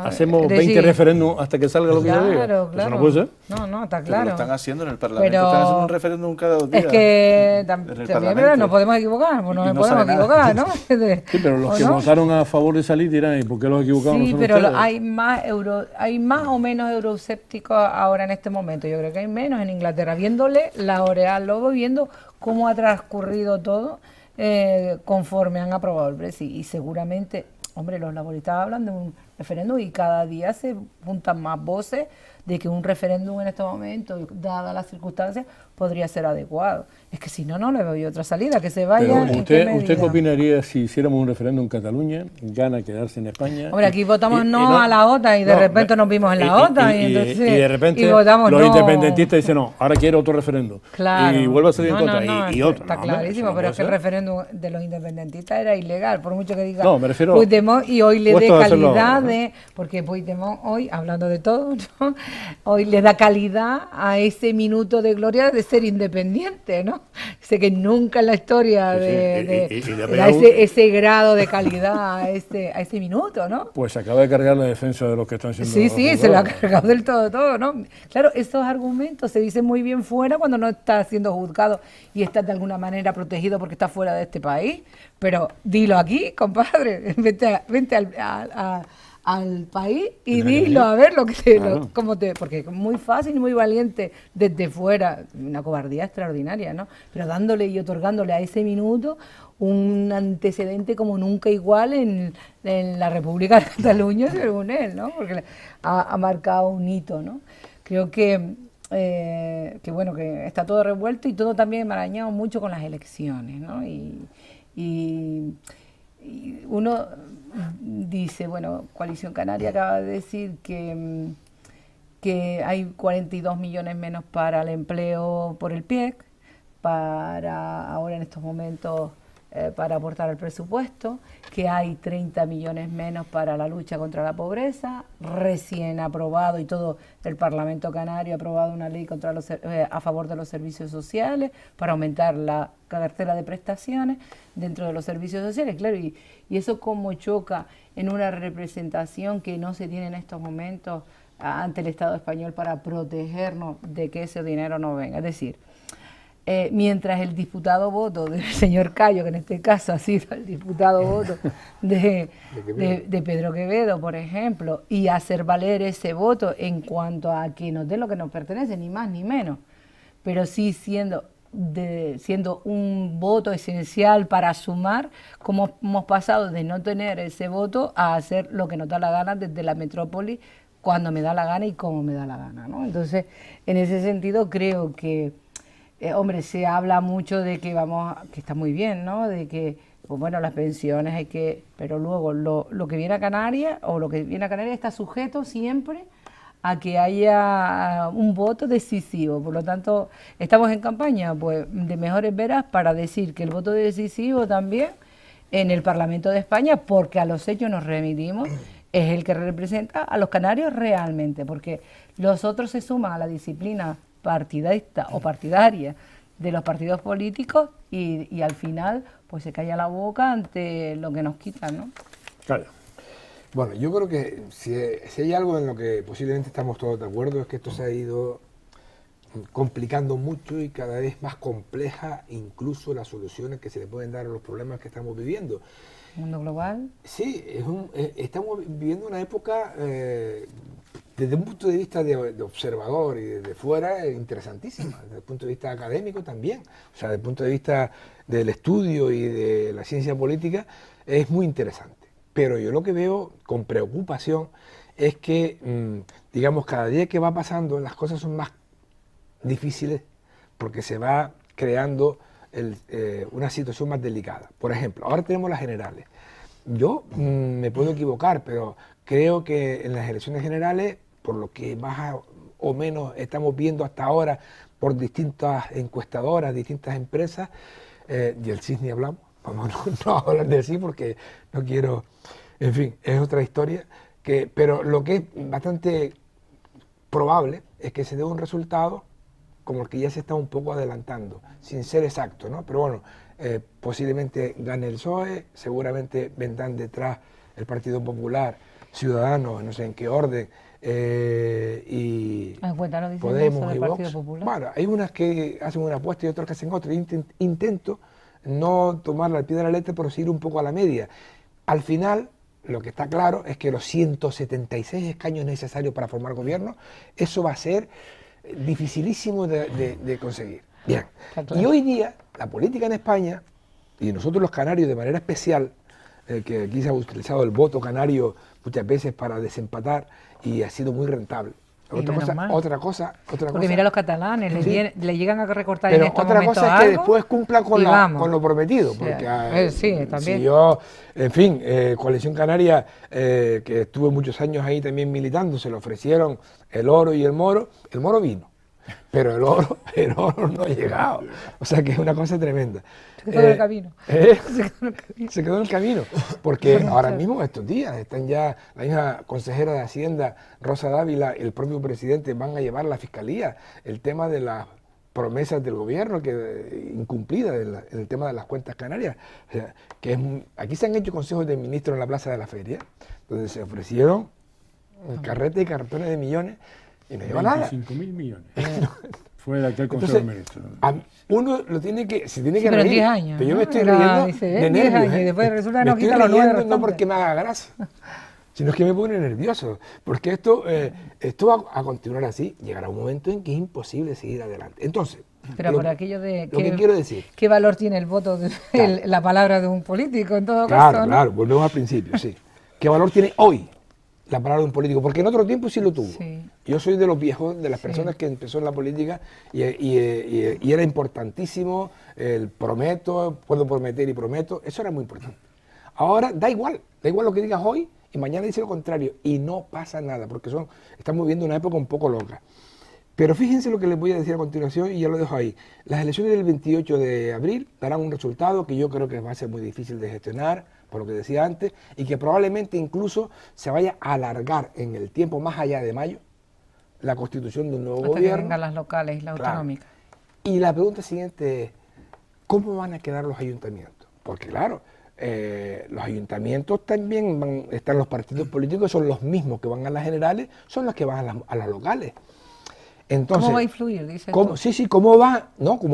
hacemos 20 referéndums hasta que salga lo que yo diga. Claro. ¿Eso no puede ser? No, está claro. Pero lo están haciendo en el Parlamento, están haciendo un referéndum cada 2 días. Es que también nos podemos equivocar, pues no podemos equivocar, ¿no? Sí, pero los que votaron a favor de salir dirán, ¿y por qué los equivocamos? Sí, pero hay más o menos euroescépticos ahora en este momento. Yo creo que hay menos en Inglaterra, viéndole la oreja al lobo, viendo cómo ha transcurrido todo conforme han aprobado el Brexit. Y seguramente, hombre, los laboristas hablan de un referéndum y cada día se juntan más voces de que un referéndum en estos momentos, dadas las circunstancias, podría ser adecuado. Es que si no, no le veo yo otra salida, que se vaya. Pero ¿usted qué opinaría si hiciéramos un referéndum en Cataluña, gana quedarse en España? Hombre, aquí votamos no a la OTAN y de repente nos vimos en la OTAN. Y de repente los independentistas dicen, no, ahora quiero otro referéndum. Claro. Y vuelve a salir en contra. Y otro. Está clarísimo, pero es que el referéndum de los independentistas era ilegal, por mucho que diga me refiero Puigdemont, y hoy le dé calidad porque Puigdemont hoy, hablando de todo, ¿no? Hoy le da calidad a ese minuto de gloria de ser independiente, ¿no? Sé que nunca en la historia ese grado de calidad a ese minuto, ¿no? Pues se acaba de cargar la defensa de los que están siendo Sí, se lo ha cargado del todo, ¿no? Claro, esos argumentos se dicen muy bien fuera cuando no está siendo juzgado y está de alguna manera protegido porque está fuera de este país, pero dilo aquí, compadre, vente al país y Tendrá que dilo venir. a ver lo que te, Claro. porque es muy fácil y muy valiente desde fuera, una cobardía extraordinaria, ¿no? Pero dándole y otorgándole a ese minuto un antecedente como nunca igual en la República de Cataluña, según él, ¿no? Porque ha marcado un hito, ¿no? Creo que bueno, que está todo revuelto y todo también enmarañado mucho con las elecciones, ¿no? Y uno dice, bueno, Coalición Canaria acaba de decir que hay 42 millones menos para el empleo por el PIEC, para ahora en estos momentos para aportar al presupuesto, que hay 30 millones menos para la lucha contra la pobreza, recién aprobado y todo el Parlamento Canario ha aprobado una ley contra a favor de los servicios sociales para aumentar la cartera de prestaciones dentro de los servicios sociales, claro, y eso como choca en una representación que no se tiene en estos momentos ante el Estado español para protegernos de que ese dinero no venga, es decir, mientras el diputado voto del señor Cayo, que en este caso ha sido el diputado voto de Pedro Quevedo, por ejemplo, y hacer valer ese voto en cuanto a que nos den lo que nos pertenece, ni más ni menos, pero sí siendo un voto esencial para sumar, como hemos pasado de no tener ese voto a hacer lo que nos da la gana desde la metrópoli, cuando me da la gana y como me da la gana, ¿no? Entonces, en ese sentido creo que hombre, se habla mucho de que que está muy bien, ¿no? De que, pues bueno, las pensiones hay que, pero luego lo que viene a Canarias, está sujeto siempre a que haya un voto decisivo. Por lo tanto, estamos en campaña, pues, de mejores veras para decir que el voto decisivo también en el Parlamento de España, porque a los hechos nos remitimos, es el que representa a los canarios realmente, porque los otros se suman a la disciplina partidista o partidaria de los partidos políticos y al final pues se calla la boca ante lo que nos quitan, ¿no? Claro. Bueno, yo creo que si hay algo en lo que posiblemente estamos todos de acuerdo es que esto se ha ido complicando mucho y cada vez más compleja incluso las soluciones que se le pueden dar a los problemas que estamos viviendo. ¿Mundo global? Sí, estamos viviendo una época desde un punto de vista de observador y desde fuera interesantísima, desde el punto de vista académico también, o sea, desde el punto de vista del estudio y de la ciencia política es muy interesante. Pero yo lo que veo con preocupación es que, digamos, cada día que va pasando las cosas son más difíciles porque se va creando una situación más delicada. Por ejemplo, ahora tenemos las generales. Yo me puedo equivocar, pero creo que en las elecciones generales, por lo que más o menos estamos viendo hasta ahora por distintas encuestadoras, distintas empresas, y el CIS ni hablamos, vamos no hablar del CIS porque no quiero, en fin, es otra historia, pero lo que es bastante probable es que se dé un resultado como el que ya se está un poco adelantando, sin ser exacto, ¿no? Pero bueno, posiblemente gane el PSOE, seguramente vendrán detrás el Partido Popular, Ciudadanos, no sé en qué orden, y Podemos y Vox. Bueno, hay unas que hacen una apuesta y otras que hacen otra. Intento no tomarla al pie de la letra, pero seguir un poco a la media. Al final, lo que está claro es que los 176 escaños necesarios para formar gobierno, eso va a ser dificilísimo de conseguir. Bien. Claro. Y hoy día, la política en España, y nosotros los canarios de manera especial, que aquí se ha utilizado el voto canario muchas veces para desempatar y ha sido muy rentable. Otra cosa. Porque mira los catalanes, sí, le llegan a recortar pero en estos otra momentos cosa es que algo, después cumplan con lo prometido. Porque sí, también. Si yo, en fin, Coalición Canaria, que estuve muchos años ahí también militando, se le ofrecieron el oro y el moro vino. Pero el oro no ha llegado. O sea que es una cosa tremenda. Se quedó en el camino. Se quedó en el camino. Porque ahora mismo, estos días, están ya la misma consejera de Hacienda, Rosa Dávila, el propio presidente, van a llevar a la Fiscalía el tema de las promesas del gobierno incumplidas en el tema de las cuentas canarias. O sea, aquí se han hecho consejos de ministros en la Plaza de la Feria, donde se ofrecieron carretes y cartones de millones. Y no lleva nada. 25.000 millones. Fue de aquel Consejo de Ministros. Uno se tiene que reír. Pero 10 años. Pero yo me estoy riendo de nervios. Y después resulta que no me estoy quita los 9 riendo no porque me haga gracia. sino es que me pone nervioso, porque esto va a continuar así, llegará un momento en que es imposible seguir adelante. Entonces, pero por aquello de lo que quiero decir, ¿qué valor tiene el voto, claro, la palabra de un político en todo claro, caso? ¿No? Claro, volvemos al principio, sí. ¿Qué valor tiene hoy la palabra de un político? Porque en otro tiempo sí lo tuvo. Sí. Yo soy de los viejos, de las personas que empezó en la política y era importantísimo el prometo, puedo prometer y prometo, eso era muy importante. Ahora da igual lo que digas hoy y mañana dice lo contrario y no pasa nada, porque estamos viviendo una época un poco loca. Pero fíjense lo que les voy a decir a continuación y ya lo dejo ahí. Las elecciones del 28 de abril darán un resultado que yo creo que va a ser muy difícil de gestionar, por lo que decía antes, y que probablemente incluso se vaya a alargar en el tiempo más allá de mayo la constitución de un nuevo hasta gobierno. que vengan las locales y la autonómica. Y la pregunta siguiente es, ¿cómo van a quedar los ayuntamientos? Porque claro, los ayuntamientos también están los partidos políticos, son los mismos que van a las generales, son los que van a las locales. Entonces, ¿cómo va a influir? Dice ¿cómo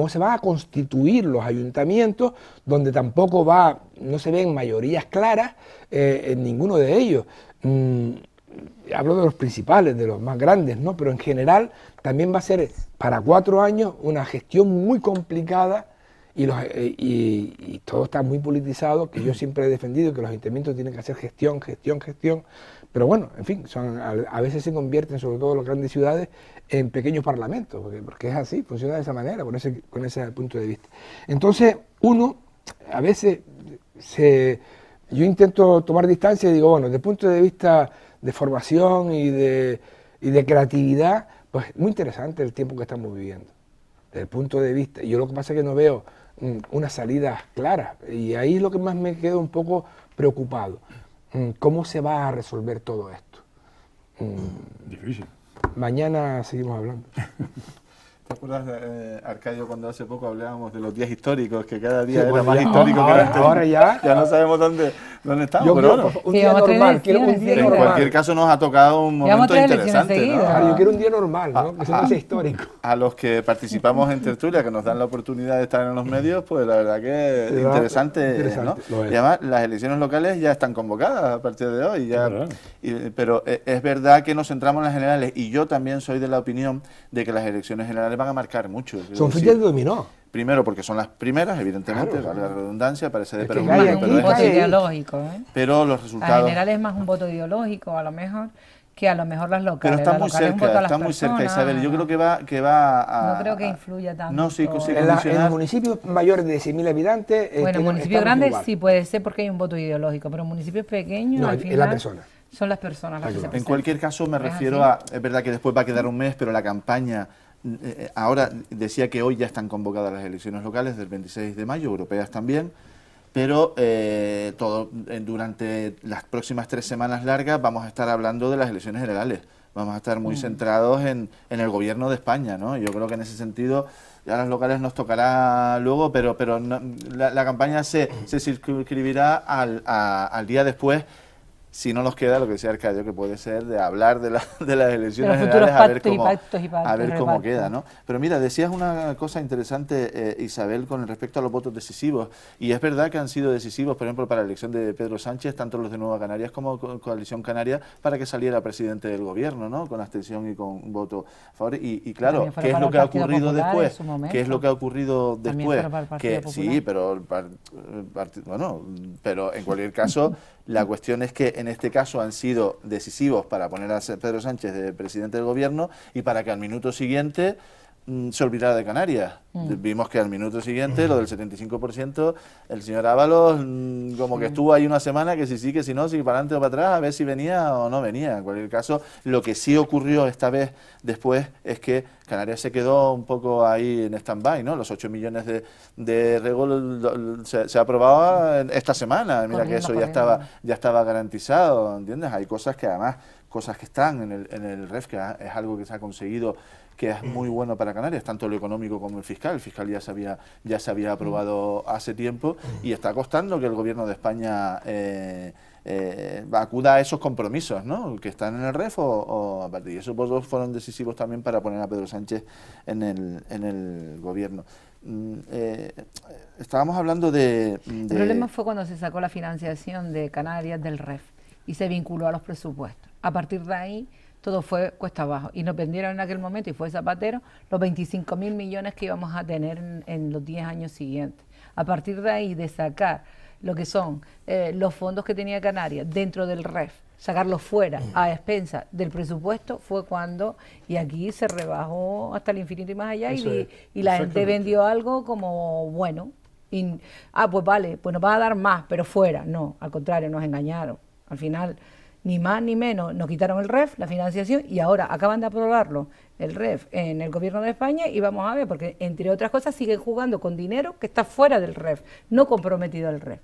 se van a constituir los ayuntamientos donde tampoco no se ven mayorías claras en ninguno de ellos? Hablo de los principales, de los más grandes, ¿no? Pero en general también va a ser para 4 años una gestión muy complicada y todo está muy politizado, que yo siempre he defendido que los ayuntamientos tienen que hacer gestión, pero bueno, en fin, a veces se convierten, sobre todo en las grandes ciudades, en pequeños parlamentos, porque es así, funciona de esa manera, con ese punto de vista. Entonces, uno, a veces, yo intento tomar distancia y digo, bueno, desde el punto de vista de formación y de creatividad, pues muy interesante el tiempo que estamos viviendo. Desde el punto de vista, yo lo que pasa es que no veo unas salidas claras, y ahí es lo que más me quedo un poco preocupado. ¿Cómo se va a resolver todo esto? Difícil. Mañana seguimos hablando. ¿Te acuerdas, Arcadio, cuando hace poco hablábamos de los días históricos, que cada día era más histórico que antes? Ahora ya no sabemos dónde estamos, yo pero quiero un día normal, quiero un día en normal. cualquier caso nos ha tocado un momento interesante, ¿no? Claro, yo quiero un día normal, ¿no? Que no sea histórico. A los que participamos en tertulia, que nos dan la oportunidad de estar en los medios, pues la verdad que es interesante, ¿no? Y además las elecciones locales ya están convocadas a partir de hoy, pero es verdad que nos centramos en las generales, y yo también soy de la opinión de que las elecciones generales van a marcar mucho. Son fichas de dominó. Primero porque son las primeras, evidentemente, vale la redundancia, parece de perogrullo, pero es un voto ideológico, ¿eh? Pero los resultados... En general es más un voto ideológico, a lo mejor, que a lo mejor las locales. Pero está muy cerca, Isabel. Yo creo que va a... No creo que influya tanto. No, sí, en los municipios mayores de 6.000 habitantes... Bueno, en municipios grandes sí puede ser porque hay un voto ideológico, pero en municipios pequeños, al final... es la persona. Son las personas las que se presentan. En cualquier caso, me refiero a... Es verdad que después va a quedar un mes, pero la campaña... ahora decía que hoy ya están convocadas las elecciones locales del 26 de mayo, europeas también, pero durante las próximas 3 semanas largas vamos a estar hablando de las elecciones generales. Vamos a estar muy centrados en el gobierno de España, ¿no? Yo creo que en ese sentido ya las locales nos tocará luego, pero no, la campaña se circunscribirá al día después. Si no nos queda lo que decía Arcadio, que puede ser de hablar de las elecciones generales, a ver cómo queda, ¿no? Pero mira, decías una cosa interesante, Isabel, con respecto a los votos decisivos, y es verdad que han sido decisivos, por ejemplo, para la elección de Pedro Sánchez, tanto los de Nueva Canarias como Coalición Canaria, para que saliera presidente del gobierno, ¿no? Con abstención y con voto a favor. Y claro, ¿qué es lo que ha ocurrido después? ¿Qué es lo que ha ocurrido después? Que sí, pero bueno, pero en cualquier caso, la cuestión es que en este caso han sido decisivos para poner a Pedro Sánchez de presidente del gobierno y para que al minuto siguiente se olvidara de Canarias. Vimos que al minuto siguiente, lo del 75%, el señor Ábalos como que estuvo ahí una semana, que si sí, que si no, si para adelante o para atrás, a ver si venía o no venía. En cualquier caso, lo que sí ocurrió esta vez después es que Canarias se quedó un poco ahí en stand-by, ¿no? Los 8 millones de rego se aprobaba esta semana. Mira que eso ya estaba garantizado, ¿entiendes? Hay cosas que además, cosas que están en el REF, que es algo que se ha conseguido, que es muy bueno para Canarias, tanto lo económico como el fiscal. El fiscal ya se había aprobado hace tiempo y está costando que el gobierno de España acuda a esos compromisos, ¿no? Que están en el REF o a partir de esos votos fueron decisivos también para poner a Pedro Sánchez en el gobierno. Estábamos hablando de... El problema fue cuando se sacó la financiación de Canarias del REF. y se vinculó a los presupuestos. A partir de ahí todo fue cuesta abajo y nos vendieron en aquel momento, y fue Zapatero, los 25.000 millones que íbamos a tener en los 10 años siguientes. A partir de ahí, de sacar lo que son los fondos que tenía Canarias dentro del REF, sacarlos fuera a expensas del presupuesto, fue cuando, y aquí se rebajó hasta el infinito y más allá, y la gente vendió algo como, bueno, pues vale, pues nos va a dar más, pero fuera. No, al contrario, nos engañaron. Al final, ni más ni menos, nos quitaron el REF, la financiación, y ahora acaban de aprobarlo, el REF, en el gobierno de España, y vamos a ver, porque entre otras cosas siguen jugando con dinero que está fuera del REF, no comprometido al REF.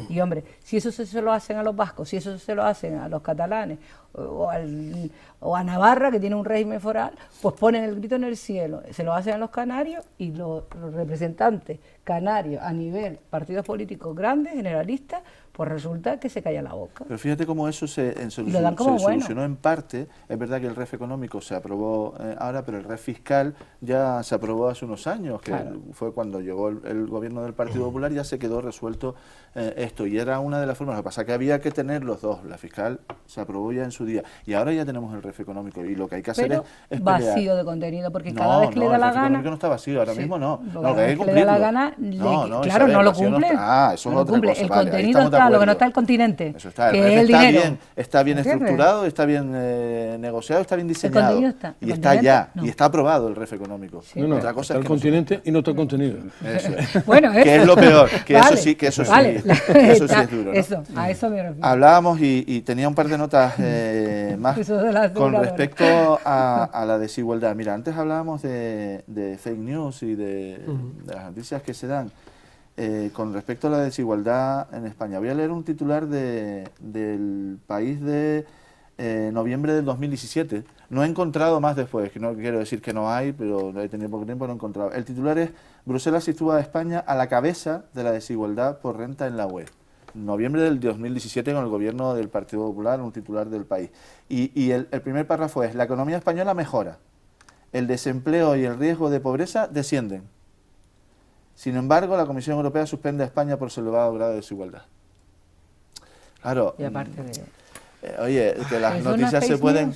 Y hombre, si eso se lo hacen a los vascos, si eso se lo hacen a los catalanes o a Navarra, que tiene un régimen foral, pues ponen el grito en el cielo. Se lo hacen a los canarios, y los representantes canarios a nivel partidos políticos grandes, generalistas, pues resulta que se calla la boca. Pero fíjate cómo eso se solucionó en parte. Es verdad que el REF económico se aprobó ahora, pero el REF fiscal ya se aprobó hace unos años, que fue cuando llegó el gobierno del Partido Popular, ya se quedó resuelto esto, y era una de las formas. Lo que pasa es que había que tener los dos. La fiscal se aprobó ya en su día, y ahora ya tenemos el REF económico, y lo que hay que hacer es vacío pelear. de contenido, porque cada vez que le da la gana... el REF económico no está vacío, ahora mismo no. No, que hay que cumplirlo. Le da la gana, claro, no lo cumple. Eso es otra cosa. El contenido está, lo que no está el continente. Eso está, que es el dinero. Está bien estructurado, está bien negociado, está bien diseñado. El está. Y está ya, y está aprobado el REF económico. Sí. Otra cosa está el continente y no está el contenido. Eso es. Bueno, que es lo peor, que vale, eso sí es duro, ¿no? Eso, a eso me refiero. Hablábamos, y tenía un par de notas más con respecto a la desigualdad. Mira, antes hablábamos de fake news y de las noticias que se dan. Con respecto a la desigualdad en España, voy a leer un titular del País de noviembre del 2017. No he encontrado más después, que no quiero decir que no hay, pero no he tenido poco tiempo, no he encontrado. El titular es: Bruselas sitúa a España a la cabeza de la desigualdad por renta en la UE. Noviembre del 2017, con el gobierno del Partido Popular, un titular del País. Y el primer párrafo es: la economía española mejora, el desempleo y el riesgo de pobreza descienden. Sin embargo, la Comisión Europea suspende a España por su elevado grado de desigualdad. Claro. Y aparte de... Oye, que las noticias se pueden...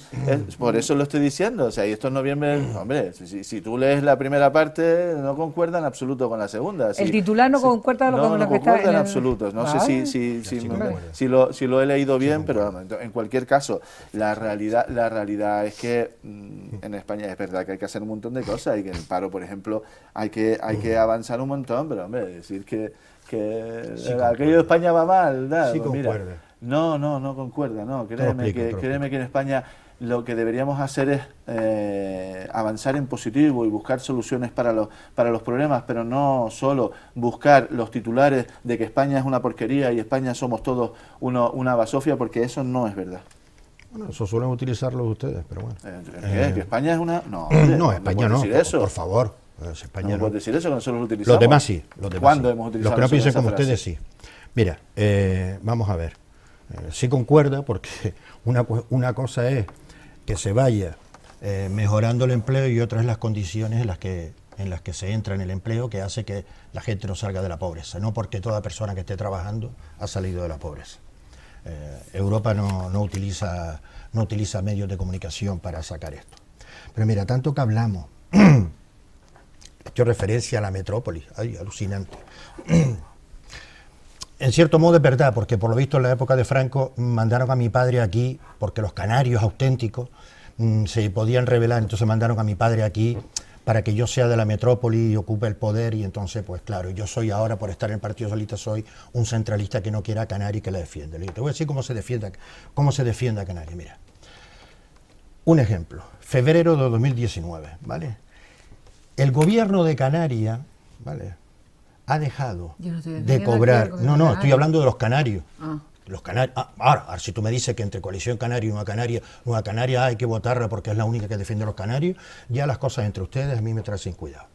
por eso lo estoy diciendo. O sea, y esto es noviembre... Hombre, si tú lees la primera parte, no concuerda en absoluto con la segunda. El titular no concuerda con lo que está en absoluto. No sé si lo he leído bien, pero en cualquier caso, la realidad es que en España es verdad que hay que hacer un montón de cosas, y que en el paro, por ejemplo, hay que avanzar un montón, pero hombre, decir que aquello de España va mal, sí, pues mira, no concuerda, no, créeme que en España lo que deberíamos hacer es avanzar en positivo y buscar soluciones para los problemas, pero no solo buscar los titulares de que España es una porquería y España somos todos una basofia, porque eso no es verdad. Bueno, eso suelen utilizarlo ustedes, pero bueno. ¿Que España es una...? No, España no, por favor. España no puedes decir eso, que nosotros lo utilizamos. Los demás sí. ¿Cuándo hemos utilizado? Los que no piensen como ustedes sí. Mira, vamos a ver. Sí concuerda, porque una cosa es que se vaya mejorando el empleo, y otra es las condiciones en las que se entra en el empleo, que hace que la gente no salga de la pobreza. No porque toda persona que esté trabajando ha salido de la pobreza. Europa no utiliza medios de comunicación para sacar esto. Pero mira, tanto que hablamos, he hecho referencia a la metrópoli, ay, alucinante. En cierto modo es verdad, porque por lo visto en la época de Franco mandaron a mi padre aquí, porque los canarios auténticos se podían rebelar, entonces mandaron a mi padre aquí para que yo sea de la metrópoli y ocupe el poder, y entonces, pues claro, yo soy ahora, por estar en el Partido Socialista, soy un centralista que no quiere a Canarias y que la defiende. Te voy a decir cómo se defiende a Canarias. Mira, un ejemplo, febrero de 2019, ¿vale? El gobierno de Canarias, ¿vale?, ha dejado de cobrar... No, estoy hablando de los canarios. Los canarios. Ahora, si tú me dices que entre Coalición Canaria y Nueva Canaria hay que votarla porque es la única que defiende a los canarios, ya las cosas entre ustedes a mí me traen sin cuidado.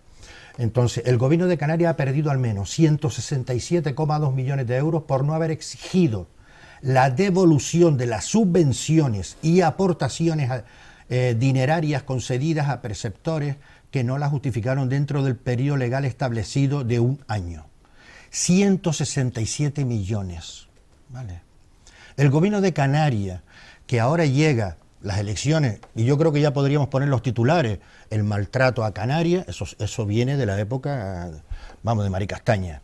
Entonces, el gobierno de Canarias ha perdido al menos 167,2 millones de euros por no haber exigido la devolución de las subvenciones y aportaciones dinerarias concedidas a perceptores que no las justificaron dentro del periodo legal establecido de un año. 167 millones. ¿Vale? El gobierno de Canarias, que ahora llega las elecciones, y yo creo que ya podríamos poner los titulares, el maltrato a Canarias, eso viene de la época, vamos, de Mari Castaña.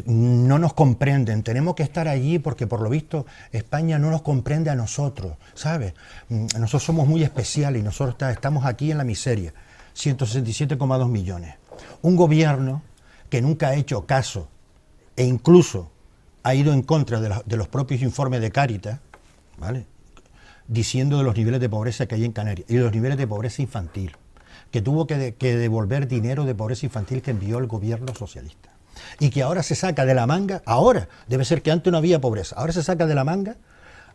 No nos comprenden, tenemos que estar allí porque por lo visto España no nos comprende a nosotros, ¿sabes? Nosotros somos muy especiales y nosotros estamos aquí en la miseria. 167,2 millones. Un gobierno que nunca ha hecho caso e incluso ha ido en contra de los propios informes de Cáritas, ¿vale?, diciendo de los niveles de pobreza que hay en Canarias y de los niveles de pobreza infantil, que tuvo que devolver dinero de pobreza infantil que envió el gobierno socialista y que ahora se saca de la manga, ahora, debe ser que antes no había pobreza, ahora se saca de la manga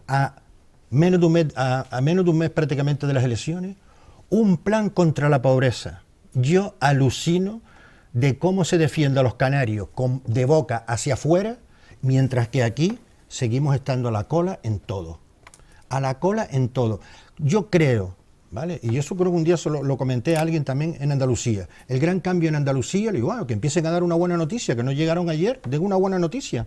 a menos de un mes prácticamente de las elecciones, un plan contra la pobreza. Yo alucino de cómo se defiende a los canarios de boca hacia afuera, mientras que aquí seguimos estando a la cola en todo. A la cola en todo. Yo creo, ¿vale? Y eso creo que un día lo comenté a alguien también en Andalucía. El gran cambio en Andalucía, le digo, bueno, que empiecen a dar una buena noticia, que no llegaron ayer, den una buena noticia.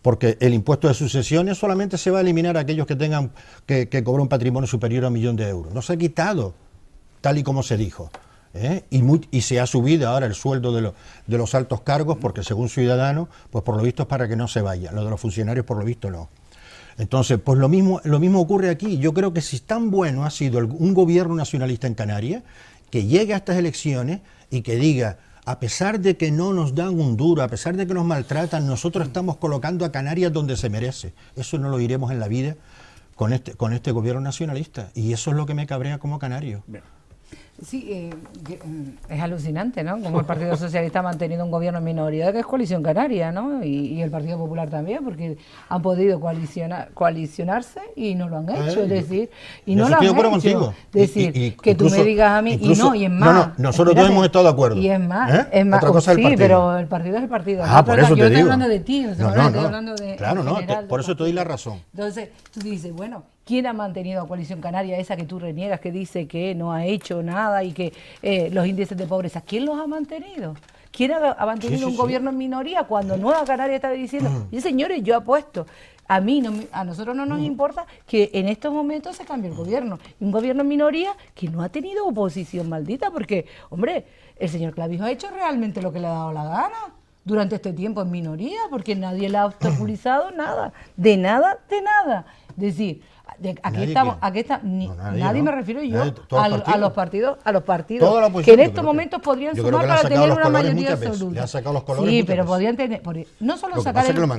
Porque el impuesto de sucesiones solamente se va a eliminar a aquellos que tengan que cobrar un patrimonio superior a 1 millón de euros. No se ha quitado, tal y como se dijo. Y se ha subido ahora el sueldo de los altos cargos, porque según Ciudadanos, pues por lo visto es para que no se vayan. Lo de los funcionarios por lo visto no. Entonces, pues lo mismo ocurre aquí. Yo creo que si tan bueno ha sido un gobierno nacionalista en Canarias, que llegue a estas elecciones y que diga, a pesar de que no nos dan un duro, a pesar de que nos maltratan, nosotros estamos colocando a Canarias donde se merece. Eso no lo iremos en la vida con este gobierno nacionalista. Y eso es lo que me cabrea como canario. Bien. Sí, es alucinante, ¿no? Como el Partido Socialista ha mantenido un gobierno en minoría, que es Coalición Canaria, ¿no? Y el Partido Popular también, porque han podido coalicionarse y no lo han hecho, es decir, y no lo han hecho. Es decir, que tú me digas a mí, incluso, y es más. No, nosotros todos hemos estado de acuerdo. Y es más, es más. Otra cosa es el partido. Pero el partido es el partido. Por eso te digo. Yo estoy hablando de ti, estoy hablando de. Claro, no, por eso te doy la razón. Entonces, tú dices, bueno, ¿quién ha mantenido a Coalición Canaria, esa que tú reniegas, que dice que no ha hecho nada y que los índices de pobreza, ¿quién los ha mantenido? ¿Quién ha mantenido un gobierno en minoría cuando Nueva Canaria está diciendo, y señores, yo apuesto, a nosotros no nos importa que en estos momentos se cambie el gobierno, un gobierno en minoría que no ha tenido oposición maldita, porque, hombre, el señor Clavijo ha hecho realmente lo que le ha dado la gana durante este tiempo en minoría, porque nadie le ha obstaculizado nada, de nada. Es decir, nadie me refiero yo a los partidos que en estos momentos podrían sumar para tener una mayoría absoluta. Le han sacado los colores. Sí, pero podrían tener, no solo sacar los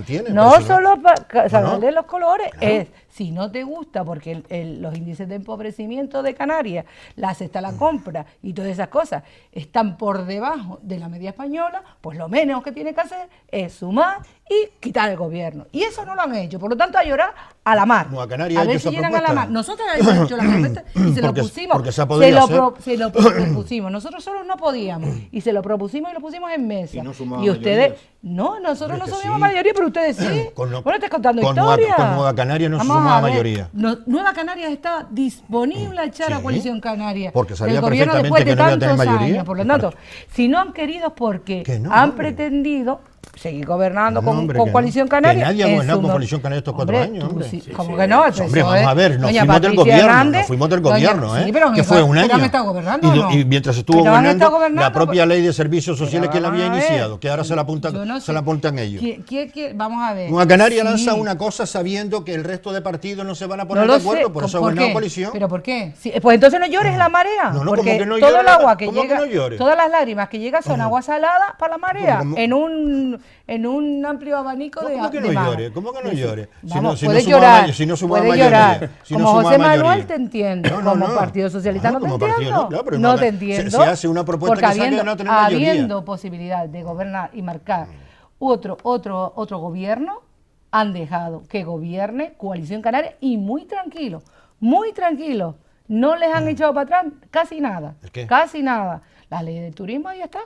colores, es si no te gusta, porque los índices de empobrecimiento de Canarias, la cesta a la compra y todas esas cosas están por debajo de la media española, pues lo menos que tiene que hacer es sumar y quitar el gobierno. Y eso no lo han hecho, por lo tanto a llorar a la mar. No, a Canarias a ver si llegan a la mar. Nosotros hemos hecho la propuesta y se lo pusimos. Se lo propusimos. Nosotros solos no podíamos. Y se lo propusimos y lo pusimos en mesa. Y ustedes, nosotros no subimos mayoría, pero ustedes sí. Bueno, estás contando historias. Con Nueva Canaria no sumamos a mayoría. Nueva Canaria está disponible a echar a Coalición Canaria. Porque sabía perfectamente que no iba a tener mayoría. Por lo tanto, si no han querido es porque han pretendido seguir gobernando con Coalición Canaria. Que nadie ha gobernado con Coalición Canaria estos 4 años, hombre. ¿Cómo que no? Hombre, vamos a ver, nos fuimos del gobierno, que fue un año. Y mientras estuvo gobernando, la propia ley de servicios sociales que la había iniciado, que ahora se la apuntan ellos. Vamos a ver. Nueva Canaria lanza una cosa sabiendo que el resto de partidos no se van a poner de acuerdo, por eso ha gobernado Coalición. ¿Pero por qué? Pues entonces no llores la marea, porque todo el agua que llega, todas las lágrimas que llegan son agua salada para la marea, en un amplio abanico de ¿Cómo que no llore? ¿Cómo que no llore? Si no suma mayoría. Como José Manuel te entiendo, como Partido Socialista no te entiendo. No te entiendo. Se hace una propuesta que sabe no tener mayoría. Habiendo posibilidad de gobernar y marcar otro gobierno, han dejado que gobierne Coalición Canaria y muy tranquilo. No les han echado para atrás casi nada. Casi nada. La ley del turismo ahí está,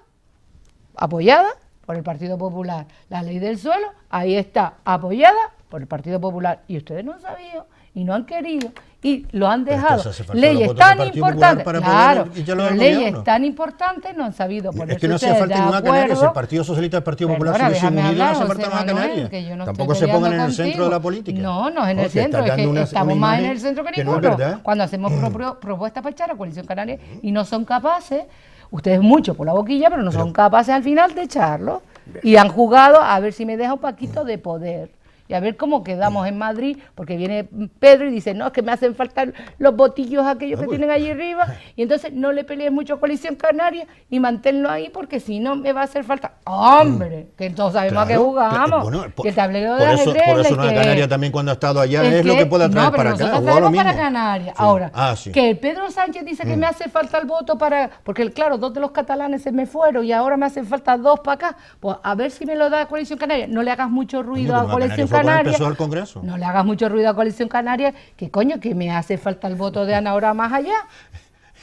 apoyada por el Partido Popular. La ley del suelo, ahí está, apoyada por el Partido Popular, y ustedes no han sabido y no han querido y lo han Pero dejado. hace falta Leyes los votos del tan Partido Popular importantes, para claro, poder echarlo pero al leyes gobierno. tan importantes no han sabido ponerse Es que no hacía ustedes falta de ni Nueva Canarias, acuerdo. el Partido Socialista y el Partido Pero Popular ahora se hubiesen déjame unido, no hablar, hace falta José Nueva Manuel, Canarias. que yo no Tampoco estoy se pongan en el peleando centro de la contigo. política. No, no es en el Porque centro, estás es que dando una estamos más en imagen el centro que que no es ninguno. verdad. Cuando hacemos propuestas para echar a Coalición Canaria y no son capaces, ustedes mucho por la boquilla, pero no son capaces al final de echarlo. Y han jugado a ver si me deja un poquito de poder. Y a ver cómo quedamos en Madrid, porque viene Pedro y dice, no, es que me hacen falta los botillos aquellos que tienen allí arriba, y entonces no le pelees mucho a Coalición Canaria y manténlo ahí, porque si no me va a hacer falta. ¡Hombre! Que todos sabemos a qué jugamos. Bueno, y el tablero de por ajedrez. eso Nueva Canarias también cuando ha estado allá es lo que puede no, atraer pero para acá. nosotros Jugaba lo tenemos para mismo. Canarias. Sí. Ahora, Sí. que el Pedro Sánchez dice que me hace falta el voto para... Porque claro, 2 de los catalanes se me fueron y ahora me hacen falta 2 para acá. Pues a ver si me lo da Coalición Canaria. No le hagas mucho ruido a Coalición Canaria. Empezó el Congreso. No le hagas mucho ruido a Coalición Canaria, que coño, que me hace falta el voto de Ana ahora más allá.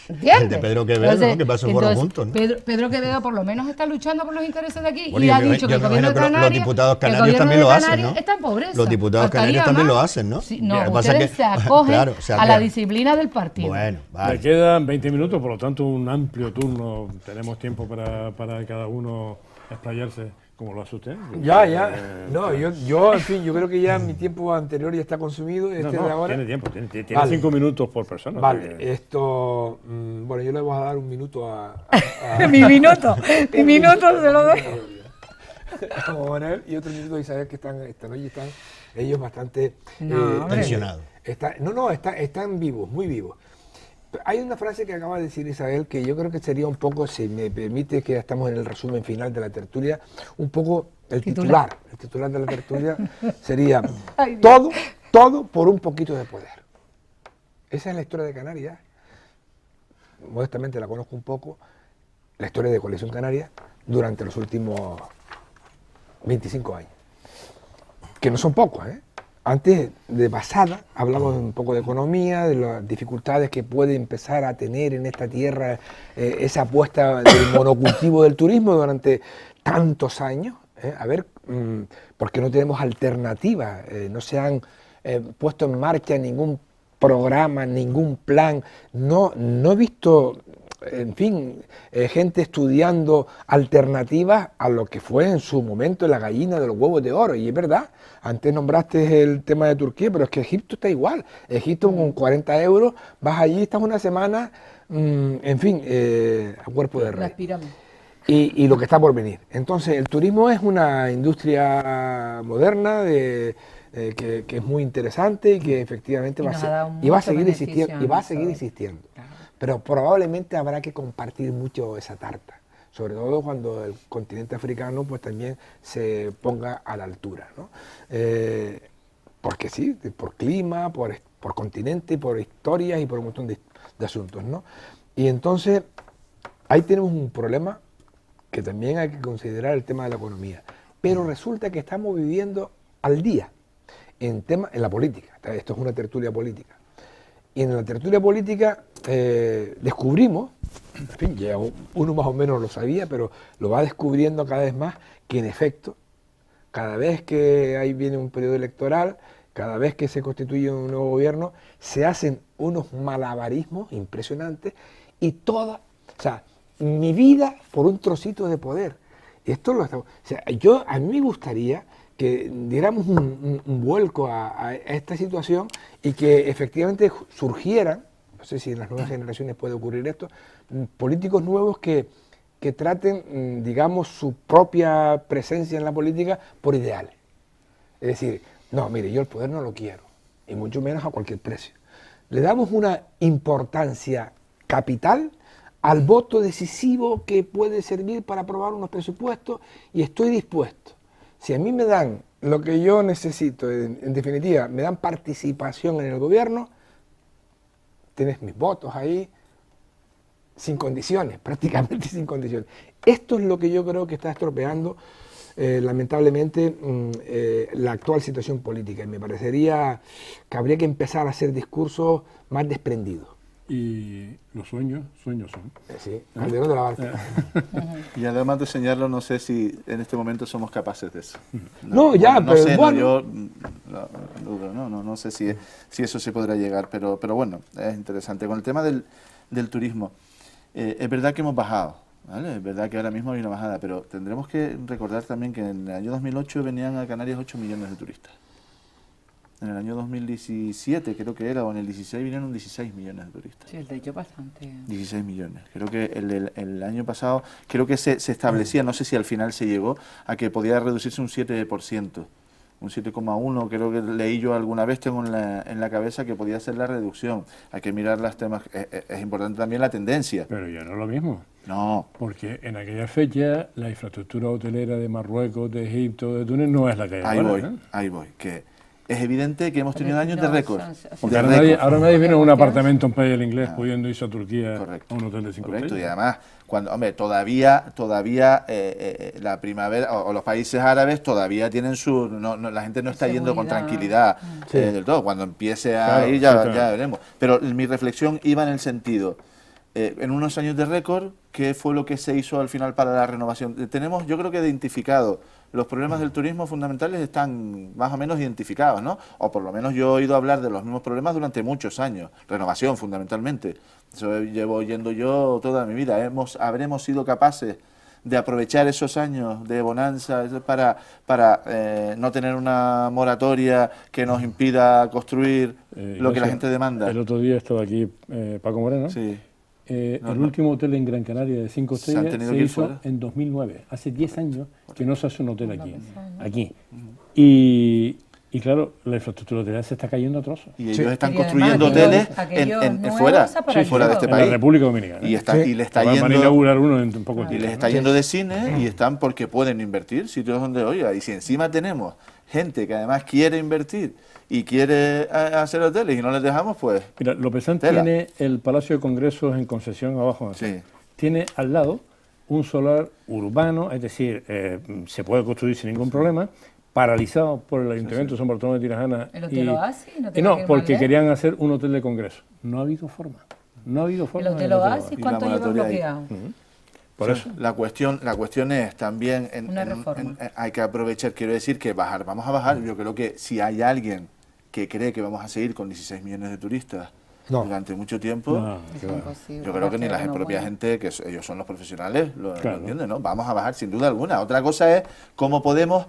¿Entiendes? El de Pedro Quevedo, Entonces, ¿no? Que pasó fueron juntos, ¿no? Pedro Quevedo por lo menos está luchando por los intereses de aquí Bueno, y yo ha me- dicho yo que el me gobierno de imagino que los Canarias, diputados canarios el gobierno también de lo hacen, Canarias ¿no? está en pobreza. Los diputados Faltaría canarios también más. lo hacen, ¿no? Sí, Lo no, que pasa ustedes que- se acogen claro, o sea, a la que- disciplina del partido. Bueno, Me vale. quedan 20 minutos, por lo tanto un amplio turno. Tenemos tiempo para cada uno explayarse como lo hace usted. Ya. No, yo, en fin, yo creo que ya mi tiempo anterior ya está consumido. No, de ahora. tiene tiempo, tiene Vale. 5 minutos por persona. Vale, o sea que- esto, bueno, yo le voy a dar un minuto a mi minuto se lo doy. a Manuel y otro minuto a Isabel, que están esta noche están ellos bastante Tensionados. Están vivos, muy vivos. Hay una frase que acaba de decir Isabel que yo creo que sería un poco, si me permite que ya estamos en el resumen final de la tertulia, un poco el titular de la tertulia sería todo por un poquito de poder. Esa es la historia de Canarias. Modestamente la conozco un poco, la historia de Coalición Canaria durante los últimos 25 años. Que no son pocos, ¿eh? Antes, de pasada, hablamos un poco de economía, de las dificultades que puede empezar a tener en esta tierra esa apuesta del monocultivo del turismo durante tantos años. A ver, porque no tenemos alternativas, no se han puesto en marcha ningún programa, ningún plan, no he visto, en fin, gente estudiando alternativas a lo que fue en su momento la gallina de los huevos de oro, y es verdad, antes nombraste el tema de Turquía, pero es que Egipto está igual, Egipto con 40 euros, vas allí, estás una semana, en fin, a cuerpo de rey. Y lo que está por venir. Entonces, el turismo es una industria moderna que es muy interesante y que efectivamente va a seguir existiendo. Claro. Pero probablemente habrá que compartir mucho esa tarta, sobre todo cuando el continente africano pues también se ponga a la altura, ¿no? Porque sí, por clima, por continente, por historias y por un montón de asuntos, ¿no? Y entonces ahí tenemos un problema que también hay que considerar, el tema de la economía. Pero resulta que estamos viviendo al día en la política. Esto es una tertulia política. Y en la tertulia política descubrimos, en fin, ya uno más o menos lo sabía, pero lo va descubriendo cada vez más, que en efecto, cada vez que ahí viene un periodo electoral, cada vez que se constituye un nuevo gobierno, se hacen unos malabarismos impresionantes y mi vida por un trocito de poder. Esto a mí me gustaría que diéramos un vuelco a esta situación y que efectivamente surgieran, no sé si en las nuevas generaciones puede ocurrir esto, políticos nuevos que traten, digamos, su propia presencia en la política por ideales. Es decir, no, mire, yo el poder no lo quiero, y mucho menos a cualquier precio. Le damos una importancia capital al voto decisivo que puede servir para aprobar unos presupuestos, y estoy dispuesto. Si a mí me dan lo que yo necesito, en definitiva, me dan participación en el gobierno, tienes mis votos ahí, sin condiciones, prácticamente sin condiciones. Esto es lo que yo creo que está estropeando, lamentablemente, la actual situación política, y me parecería que habría que empezar a hacer discursos más desprendidos. Y los sueños son. Sí, Calderón de la Barca. Y además de enseñarlo, no sé si en este momento somos capaces de eso. Pero sé, bueno. yo dudo, no sé si eso se podrá llegar, pero bueno, es interesante. Con el tema del turismo, es verdad que hemos bajado, ¿vale? Es verdad que ahora mismo hay una bajada, pero tendremos que recordar también que en el año 2008 venían a Canarias 8 millones de turistas. En el año 2017 creo que era, o en el 16 vinieron 16 millones de turistas. Sí, el de hecho bastante. 16 millones. Creo que el año pasado, creo que se establecía, no sé si al final se llegó, a que podía reducirse un 7%. Un 7,1, creo que leí yo alguna vez, tengo en la cabeza que podía ser la reducción. Hay que mirar los temas, es importante también la tendencia. Pero ya no es lo mismo. No. Porque en aquella fecha la infraestructura hotelera de Marruecos, de Egipto, de Túnez no es la que hay ahora. Ahí voy, que es evidente que hemos tenido años de récord. Porque ahora nadie viene a un apartamento en Playa del Inglés pudiendo irse a Turquía a un hotel de 5 estrellas. Y además, todavía la primavera, o los países árabes todavía tienen la gente no está yendo con tranquilidad del todo. Cuando empiece a ir ya veremos. Pero mi reflexión iba en el sentido, en unos años de récord, ¿qué fue lo que se hizo al final para la renovación? Tenemos, yo creo que identificado, los problemas del turismo fundamentales están más o menos identificados, ¿no? O por lo menos yo he oído hablar de los mismos problemas durante muchos años. Renovación, fundamentalmente. Eso llevo oyendo yo toda mi vida. Habremos sido capaces de aprovechar esos años de bonanza para no tener una moratoria que nos impida construir lo que la gente demanda. El otro día estaba aquí Paco Moreno. Sí. El último hotel en Gran Canaria de 5 estrellas se hizo en 2009. Hace 10 años que no se hace un hotel aquí. Y claro, la infraestructura hotelera se está cayendo a trozos. Y ellos están construyendo hoteles fuera de este país. En la República Dominicana. Y le está yendo, van a inaugurar uno en poco tiempo. Y les está yendo de cine y están porque pueden invertir, sitios donde, oiga, y si encima tenemos gente que además quiere invertir y quiere hacer hoteles y no les dejamos, pues... Mira, Lopezán tiene el Palacio de Congresos en concesión abajo. Sí. Tiene al lado un solar urbano, es decir, se puede construir sin ningún problema, paralizado por el Ayuntamiento de San Bartolomé de Tirajana. ¿El hotel Oasis? No, porque querían hacer un hotel de congreso. No ha habido forma. ¿El hotel Oasis cuánto lleva bloqueado? Por eso. La cuestión es también, hay que aprovechar, quiero decir, que vamos a bajar. Yo creo que si hay alguien que cree que vamos a seguir con 16 millones de turistas durante mucho tiempo, yo creo que ni la propia gente, que ellos son los profesionales, lo entienden, ¿no? Vamos a bajar sin duda alguna. Otra cosa es cómo podemos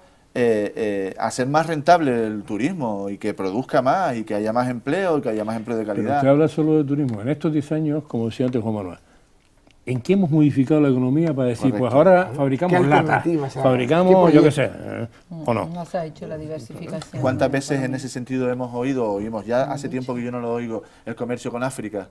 hacer más rentable el turismo y que produzca más y que haya más empleo y que haya más empleo de calidad. Pero usted habla solo de turismo. En estos 10 años, como decía antes Juan Manuel, ¿en qué hemos modificado la economía para decir, pues ahora fabricamos lata, fabricamos, yo qué sé, o no? No se ha hecho la diversificación. ¿Cuántas veces en ese sentido oímos, ya hace tiempo que yo no lo oigo, el comercio con África?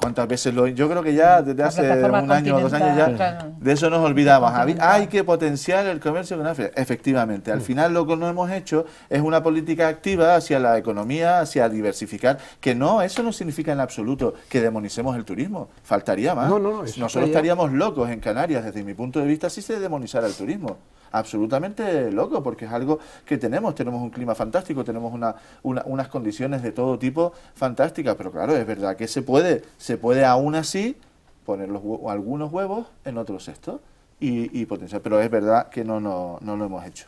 ¿Cuántas veces yo creo que ya desde hace un año o 2 años ya de eso nos olvidamos. Hay que potenciar el comercio con África. Efectivamente, al final lo que no hemos hecho es una política activa hacia la economía, hacia diversificar, que eso no significa en absoluto que demonicemos el turismo. Faltaría más. Nosotros estaríamos locos en Canarias, desde mi punto de vista, si se demonizara el turismo. Absolutamente loco, porque es algo que tenemos un clima fantástico, tenemos unas condiciones de todo tipo fantásticas, pero claro, es verdad que se puede aún así poner algunos huevos en otro cesto y potenciar, pero es verdad que no lo hemos hecho.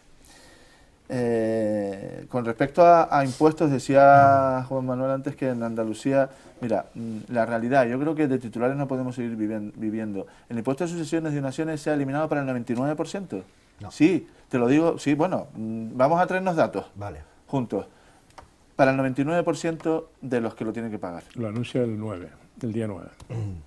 Con respecto a impuestos, decía Juan Manuel antes que en Andalucía, mira, la realidad, yo creo que de titulares no podemos seguir viviendo. El impuesto de sucesiones y donaciones se ha eliminado para el 99%. No. Sí, te lo digo, sí, bueno, vamos a traernos datos juntos. Para el 99% de los que lo tienen que pagar. Lo anuncia el día 9.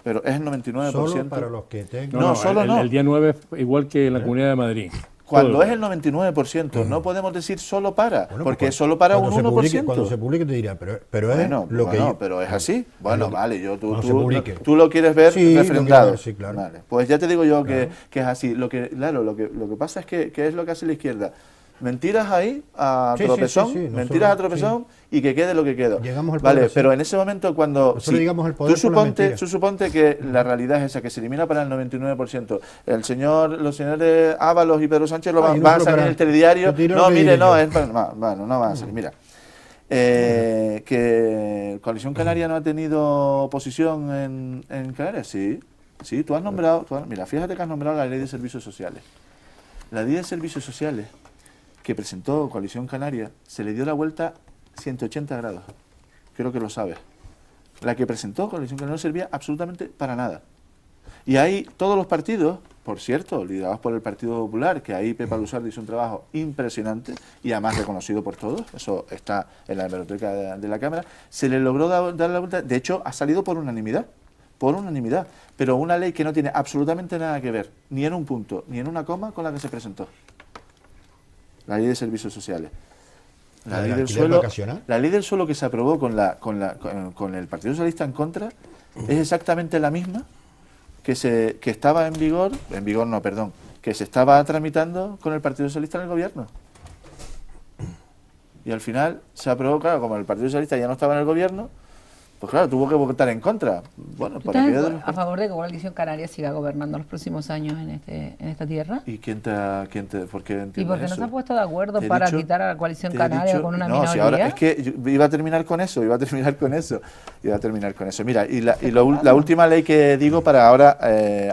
Pero es el 99%. Solo para los que tengan... No, el día 9 es igual que en la Comunidad de Madrid. Cuando es el 99%, no podemos decir solo para, porque es solo para un 1%. Cuando se publique te dirá, pero es lo que yo... pero es así. Bueno, vale, tú lo quieres ver refrendado. Sí, claro. Vale, pues ya te digo yo que es así. Lo que pasa es que es lo que hace la izquierda. Mentiras ahí a tropezón, mentiras a tropezón y que quede lo que quede. Vale, pero en ese momento cuando tú suponte que la realidad es esa, que se elimina para el 99%. Los señores Ábalos y Pedro Sánchez lo van a salir en el telediario. No, mire, no van a salir. Mira, que Coalición Canaria no ha tenido oposición en Canarias, sí, tú has nombrado, mira, fíjate que has nombrado la Ley de Servicios Sociales. La Ley de Servicios Sociales que presentó Coalición Canaria se le dio la vuelta 180 grados. Creo que lo sabes. La que presentó Coalición Canaria no servía absolutamente para nada. Y ahí todos los partidos, por cierto, liderados por el Partido Popular, que ahí Pepa Lusardi hizo un trabajo impresionante y además reconocido por todos, eso está en la hemeroteca de la Cámara, se le logró dar la vuelta. De hecho, ha salido por unanimidad, pero una ley que no tiene absolutamente nada que ver, ni en un punto, ni en una coma, con la que se presentó. La ley de servicios sociales. La ley del suelo que se aprobó con el Partido Socialista en contra es exactamente la misma que estaba que se estaba tramitando con el Partido Socialista en el gobierno. Y al final se aprobó, claro, como el Partido Socialista ya no estaba en el gobierno, pues claro, tuvo que votar en contra. Bueno, por ¿Estás a favor de que Coalición Canaria siga gobernando los próximos años en esta tierra? ¿Y por qué entiendes ¿Y por qué no eso? se ha puesto de acuerdo para quitar a la Coalición Canaria con una minoría? Si ahora, es que yo iba a terminar con eso. Mira, y la última ley que digo para ahora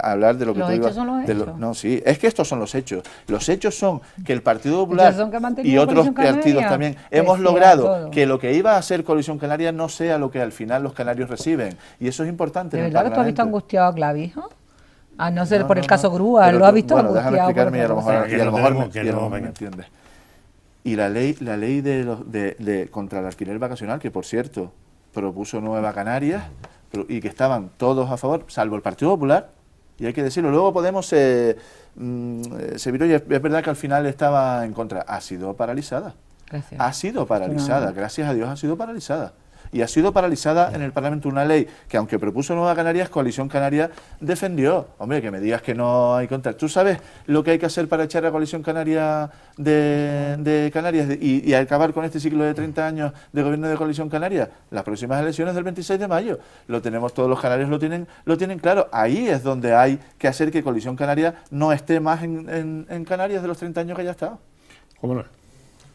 hablar de lo que ¿Los tú hechos son los hechos? No, sí, es que estos son los hechos. Los hechos son que el Partido Popular y otros partidos también hemos logrado que lo que iba a ser Coalición Canaria no sea lo que al final los canarios reciben, y eso es importante. ¿De en el verdad que tú has visto Parlamento. angustiado a Clavijo? A no ser por el caso Grúa, ¿lo has visto angustiado? Déjame explicarme y a lo mejor me me entiendes. Y la ley de contra el alquiler vacacional, que por cierto propuso Nueva Canarias, y que estaban todos a favor, salvo el Partido Popular, y hay que decirlo. Luego Podemos se viró, y es verdad que al final estaba en contra. Ha sido paralizada. Gracias. Ha sido paralizada, gracias a Dios ha sido paralizada. Y ha sido paralizada en el Parlamento una ley que, aunque propuso Nueva Canarias, Coalición Canaria defendió. Hombre, que me digas que no hay contra. ¿Tú sabes lo que hay que hacer para echar a Coalición Canaria de Canarias y acabar con este ciclo de 30 años de gobierno de Coalición Canaria? Las próximas elecciones del 26 de mayo. Lo tenemos todos los canarios, lo tienen claro. Ahí es donde hay que hacer que Coalición Canaria no esté más en Canarias de los 30 años que ya está. ¿Cómo no?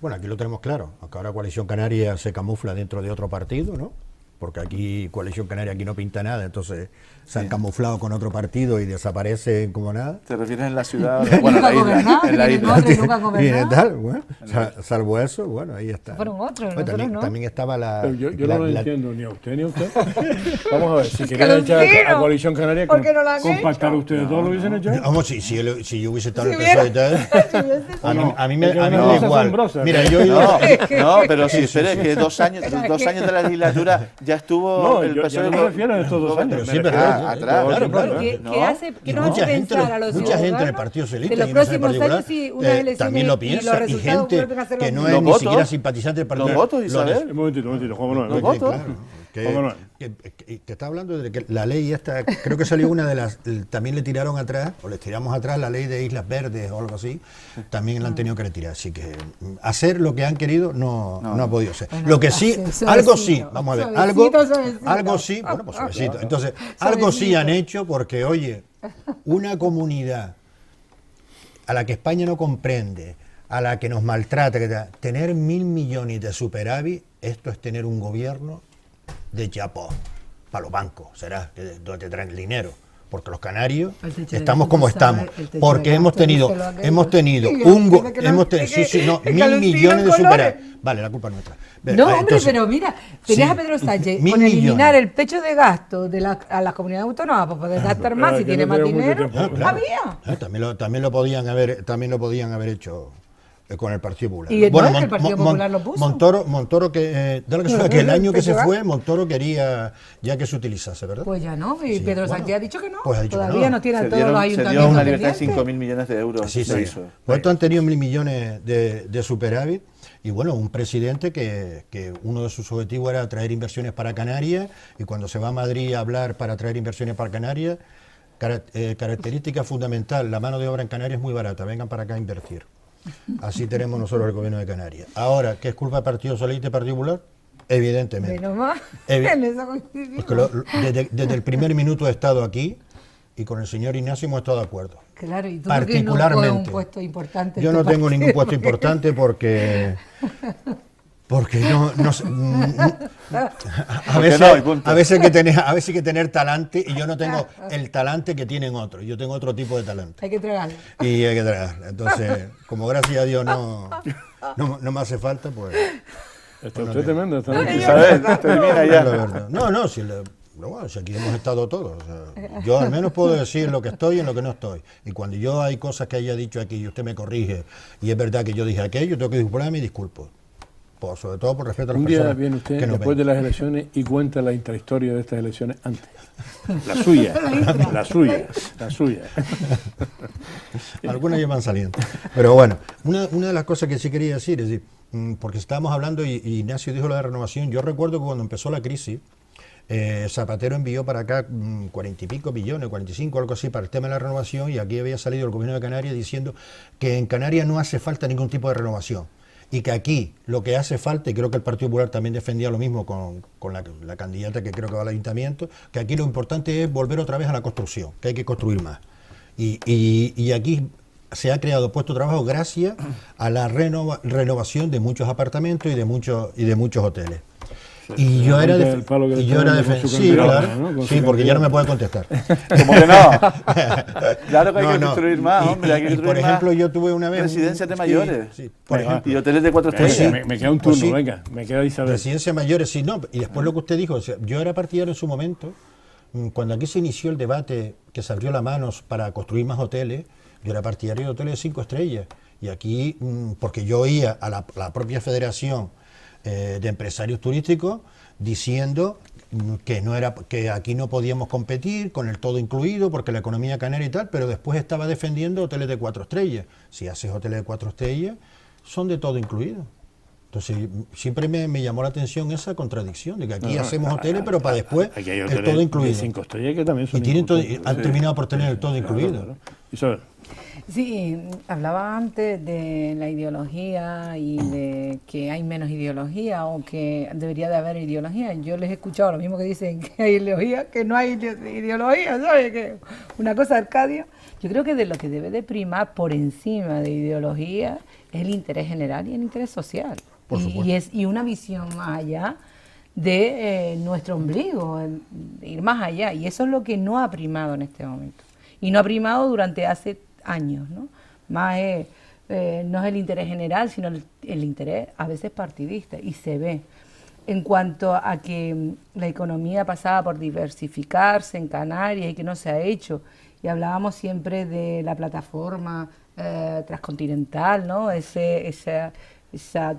Bueno, aquí lo tenemos claro, aunque ahora Coalición Canaria se camufla dentro de otro partido, ¿no? Porque aquí Coalición Canaria aquí no pinta nada, entonces se han camuflado con otro partido y desaparecen como nada. ¿Te refieres en la ciudad? Bueno, en la isla. Y tal, bueno, salvo eso, bueno, ahí está. Fueron otros, también estaba la... Yo no lo entiendo ni a usted ni a usted. Vamos a ver, si querían echar a Coalición Canaria, compactar ustedes todos lo hubiesen hecho. Vamos, si yo hubiese estado en el PSOE y tal, a mí me da igual. Mira, no, pero si esperes que 2 años de la legislatura ya estuvo el PSOE. Yo no me refiero a estos 2 años. Sí, verdad, atrás. Claro. ¿Qué nos hace pensar a los mucha gente del Partido Socialista de los próximos años si unas elecciones también lo piensa, y gente que no es ni siquiera simpatizante del Partido Socialista. Los votos, Isabel. Un momentito, Juan Manuel. Los votos. Que está hablando de que la ley esta, creo que salió una de las, también le tiraron atrás, o les tiramos atrás la ley de Islas Verdes o algo así, también la han tenido que retirar, así que hacer lo que han querido no ha podido ser. Lo que sí, algo sí, vamos a ver, algo sí, bueno, pues suavecito, entonces, algo sí han hecho porque, oye, una comunidad a la que España no comprende, a la que nos maltrata, tener 1.000 millones de superávit, esto es tener un gobierno de chapó para los bancos, será donde te traen el dinero, porque los canarios estamos como estamos, porque hemos tenido 1.000 millones de superávit. Vale, la culpa es nuestra. No, hombre, entonces, pero mira, tenías a Pedro Sánchez con eliminar el techo de gasto a las comunidades autónomas para poder gastar más si tiene más dinero. Había. También lo podían haber hecho con el Partido Popular. Y bueno, el Partido Popular lo puso. Montoro que el año que se fue, Montoro quería ya que se utilizase, ¿verdad? Pues ya no, y Pedro Sánchez ha dicho que no. Pues ha dicho todavía no tiene todos los ayuntamientos. Se dio una libertad de 5.000 millones de euros. Sí. Pues esto han tenido 1.000 millones de superávit. Y bueno, un presidente que uno de sus objetivos era atraer inversiones para Canarias, y cuando se va a Madrid a hablar para atraer inversiones para Canarias, característica fundamental, la mano de obra en Canarias es muy barata, vengan para acá a invertir. Así tenemos nosotros el gobierno de Canarias. Ahora, ¿qué es culpa del Partido Socialista y del Partido Popular? Evidentemente. Menos mal. Desde el primer minuto he estado aquí y con el señor Ignacio hemos estado de acuerdo. Claro, y tú particularmente. No un puesto importante. Yo no tengo ningún puesto importante porque Porque no sé, a veces hay que tener talante, y yo no tengo el talante que tienen otros, yo tengo otro tipo de talante. Hay que tragarlo. Y hay que tragarlo. Entonces, como gracias a Dios no me hace falta, pues... Está usted tremendo. Termina ya. No, si aquí hemos estado todos. O sea, yo al menos puedo decir lo que estoy y en lo que no estoy. Y cuando yo hay cosas que haya dicho aquí y usted me corrige, y es verdad que yo dije aquello, tengo que disculparme y disculpo. Sobre todo por respeto a las personas. Un día viene usted que después de las elecciones y cuenta la intrahistoria de estas elecciones antes. La suya. Algunas ya van saliendo. Pero bueno, una de las cosas que sí quería decir, es decir, porque estábamos hablando y Ignacio dijo lo de renovación, yo recuerdo que cuando empezó la crisis, Zapatero envió para acá 40 y pico billones, 45, algo así, para el tema de la renovación, y aquí había salido el gobierno de Canarias diciendo que en Canarias no hace falta ningún tipo de renovación. Y que aquí lo que hace falta, y creo que el Partido Popular también defendía lo mismo con la candidata que creo que va al ayuntamiento, que aquí lo importante es volver otra vez a la construcción, que hay que construir más. Y aquí se ha creado puesto de trabajo gracias a la renovación de muchos apartamentos y de muchos hoteles. Y yo era defensor. Sí, claro. ¿No? Sí, porque ya no me puede contestar. ¿Cómo que no? Claro que hay que construir más, hombre. Hay que construir por ejemplo, yo tuve una vez residencias de mayores. Sí, por ejemplo. Y hoteles de 4 estrellas. Me queda un turno, venga. Me queda Isabel. Residencias mayores, sí, no. Y después lo que usted dijo, o sea, yo era partidario en su momento, cuando aquí se inició el debate que se abrió la mano para construir más hoteles, yo era partidario de hoteles de 5 estrellas. Y aquí, porque yo oía a la propia Federación de Empresarios Turísticos diciendo que aquí no podíamos competir con el todo incluido porque la economía canaria y tal, pero después estaba defendiendo hoteles de 4 estrellas. Si haces hoteles de 4 estrellas, son de todo incluido. Entonces, siempre me llamó la atención esa contradicción de que aquí hacemos hoteles, pero para después el todo incluido. 5 estrellas que también son y tienen han terminado por tener el todo incluido. Isabel. Sí, hablaba antes de la ideología y de que hay menos ideología o que debería de haber ideología. Yo les he escuchado lo mismo que dicen que hay ideología, que no hay ideología, ¿sabes? Que una cosa, Arcadio. Yo creo que de lo que debe de primar por encima de ideología es el interés general y el interés social. Y una visión más allá de nuestro ombligo, de ir más allá. Y eso es lo que no ha primado en este momento. Y no ha primado durante hace años, ¿no? Más no es el interés general, sino el interés a veces partidista, y se ve. En cuanto a que la economía pasaba por diversificarse en Canarias y que no se ha hecho, y hablábamos siempre de la plataforma transcontinental, ¿no? Esa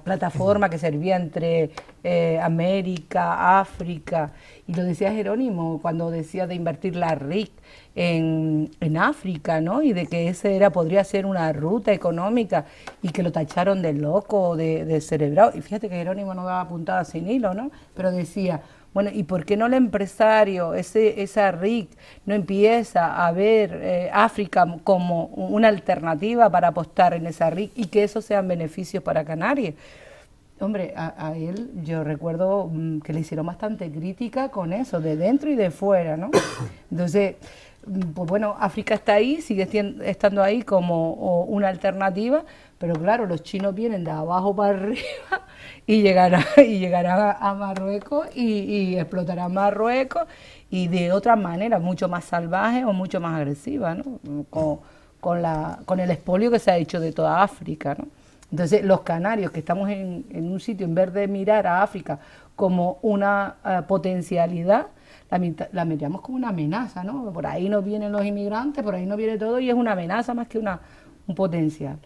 plataforma que servía entre América, África, y lo decía Jerónimo cuando decía de invertir la RIC en África, ¿no? Y de que podría ser una ruta económica, y que lo tacharon de loco, de cerebrado. Y fíjate que Jerónimo no daba puntada sin hilo, ¿no? Pero decía, bueno, ¿y por qué no el empresario, esa RIC, no empieza a ver África como una alternativa para apostar en esa RIC y que eso sean beneficios para Canarias? Hombre, a él yo recuerdo que le hicieron bastante crítica con eso, de dentro y de fuera, ¿no? Entonces, pues bueno, África está ahí, sigue estando ahí como una alternativa, pero claro, los chinos vienen de abajo para arriba y llegarán a Marruecos y explotarán Marruecos, y de otra manera mucho más salvaje o mucho más agresiva, ¿no? Con el expolio que se ha hecho de toda África, ¿no? Entonces, los canarios que estamos en un sitio, en vez de mirar a África como una potencialidad, la miramos como una amenaza, ¿no? Por ahí no vienen los inmigrantes, por ahí no viene todo, y es una amenaza más que un potencial.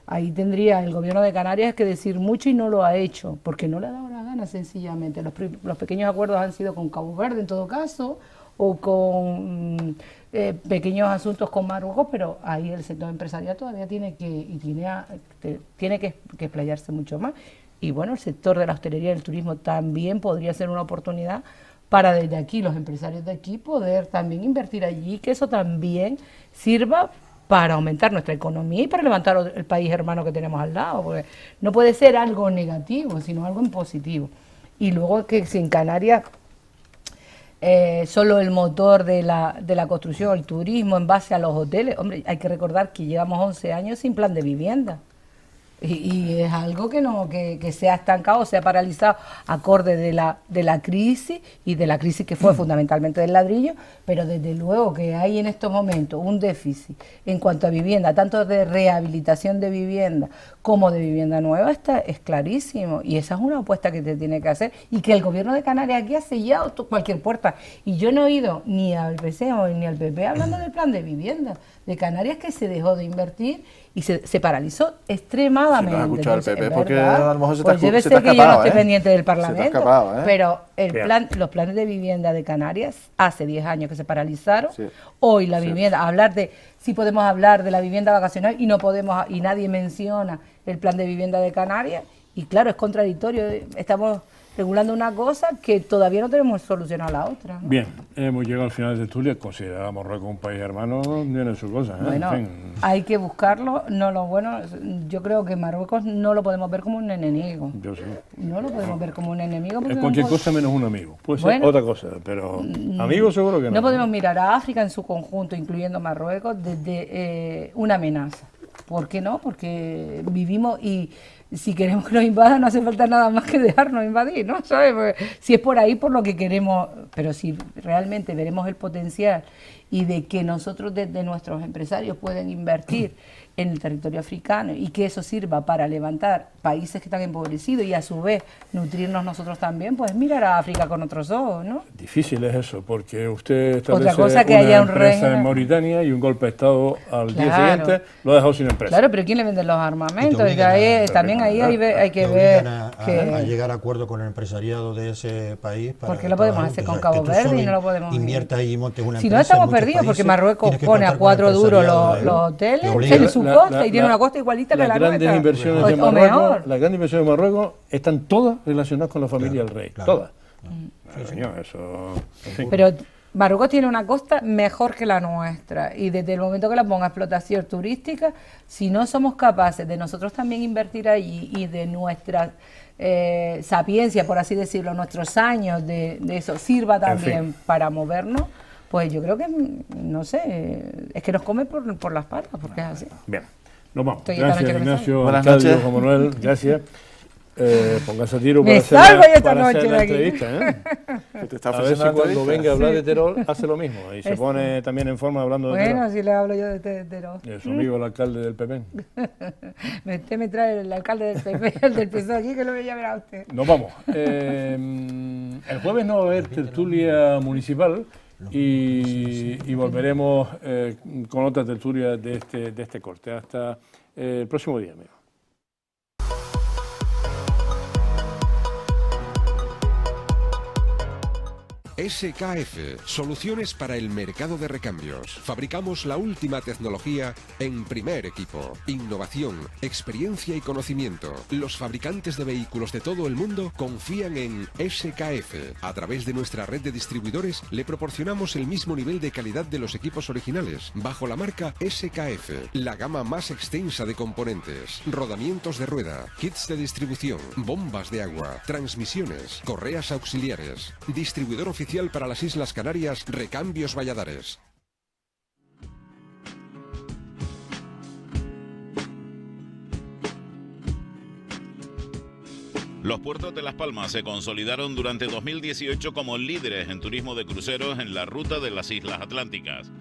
Ahí tendría el gobierno de Canarias que decir mucho, y no lo ha hecho, porque no le ha dado la gana, sencillamente. Los pequeños acuerdos han sido con Cabo Verde, en todo caso, o con pequeños asuntos con Marruecos, pero ahí el sector empresarial todavía tiene que explayarse mucho más. Y bueno, el sector de la hostelería y el turismo también podría ser una oportunidad para desde aquí, los empresarios de aquí, poder también invertir allí, que eso también sirva para aumentar nuestra economía y para levantar el país hermano que tenemos al lado, porque no puede ser algo negativo, sino algo en positivo. Y luego que si en Canarias solo el motor de la construcción, el turismo en base a los hoteles, hombre, hay que recordar que llevamos 11 años sin plan de vivienda. Y es algo que no que se ha estancado, se ha paralizado acorde de la crisis y de la crisis que fue fundamentalmente del ladrillo, pero desde luego que hay en estos momentos un déficit en cuanto a vivienda, tanto de rehabilitación de vivienda como de vivienda nueva, es clarísimo, y esa es una apuesta que te tiene que hacer, y que el gobierno de Canarias aquí ha sellado cualquier puerta, y yo no he oído ni al PSOE ni al PP hablando del plan de vivienda de Canarias, que se dejó de invertir y se paralizó extremadamente. Si no has escuchado al PP, porque ¿verdad? a lo mejor se te Pues debe se te ser ha que yo no escapado, estoy pendiente del Parlamento, Se te ha escapado, pero Bien. los planes de vivienda de Canarias hace 10 años que se paralizaron. Sí. Hoy la Sí. vivienda, hablar de si podemos hablar de la vivienda vacacional y no podemos, y nadie menciona el plan de vivienda de Canarias, y claro, es contradictorio, estamos regulando una cosa que todavía no tenemos solucionado la otra, ¿no? Bien, hemos llegado al final de tertulia. Considerar a Marruecos un país hermano tiene sus cosas, ¿eh? Bueno, En fin. hay que buscarlo, no lo bueno, yo creo que Marruecos no lo podemos ver como un enemigo. Yo sí. No lo podemos ver como un enemigo. Porque Es cualquier no cosa menos un amigo. Puede ser Bueno, otra cosa, pero amigo seguro que no. No podemos mirar a África en su conjunto, incluyendo Marruecos, desde una amenaza. ¿Por qué no? Porque vivimos y si queremos que nos invadan no hace falta nada más que dejarnos invadir, ¿no? ¿Sabes? Porque si es por ahí por lo que queremos, pero si realmente veremos el potencial y de que nosotros desde nuestros empresarios pueden invertir en el territorio africano y que eso sirva para levantar países que están empobrecidos y a su vez nutrirnos nosotros también, pues mirar a África con otros ojos, ¿no? Difícil es eso, porque usted establece Otra cosa que una haya un empresa régimen. en Mauritania y un golpe de Estado al día Claro. siguiente lo ha dejado sin empresa. Claro, pero ¿quién le vende los armamentos? Y te obligan Y también ahí hay que Te ver obligan a que... llegar a acuerdo con el empresariado de ese país. Para Porque lo podemos trabajar hacer juntos. con O sea, Cabo que tú Verde solo y no lo podemos inviertas ahí y montes una Si no empresa en estamos muchos perdidos, porque países, Marruecos tienes que pone a contar con el 4 duros empresariado de- los hoteles te obligan- en su costa y tiene una costa igualita que la grandes nuestra. inversiones de O Marruecos, mejor. las grandes inversiones de Marruecos están todas relacionadas con la familia del rey, claro. todas. Señor, eso, en fin. Pero Marruecos tiene una costa mejor que la nuestra y desde el momento que la ponga a explotación turística, si no somos capaces de nosotros también invertir allí y de nuestra sapiencia, por así decirlo, nuestros años de eso sirva también para movernos, pues yo creo que, no sé, es que nos come por las patas, porque es así. Bien, nos vamos. Estoy esta noche Gracias, pensando. Ignacio, Buenas alcalde, noches. Juan Manuel, gracias. Póngase a tiro Me para hacer salgo yo esta para hacer noche la de aquí. entrevista, ¿eh? Que te está A ver ofreciendo si la cuando entrevista. venga a hablar de Terol hace lo mismo y se Este. pone también en forma hablando de Bueno, Terol. si le hablo yo de los... De su amigo el alcalde del PP. Usted me trae el alcalde del PP, el del PSOE aquí, que lo voy a ver a usted. Nos vamos. El jueves no va a haber tertulia municipal y volveremos con otra tertulia de este corte. Hasta el próximo día, amigo. SKF, soluciones para el mercado de recambios. Fabricamos la última tecnología en primer equipo. Innovación, experiencia y conocimiento. Los fabricantes de vehículos de todo el mundo confían en SKF. A través de nuestra red de distribuidores le proporcionamos el mismo nivel de calidad de los equipos originales, bajo la marca SKF. La gama más extensa de componentes, rodamientos de rueda, kits de distribución, bombas de agua, transmisiones, correas auxiliares. Distribuidor oficial para las Islas Canarias, Recambios Valladares. Los puertos de Las Palmas se consolidaron durante 2018 como líderes en turismo de cruceros en la ruta de las Islas Atlánticas.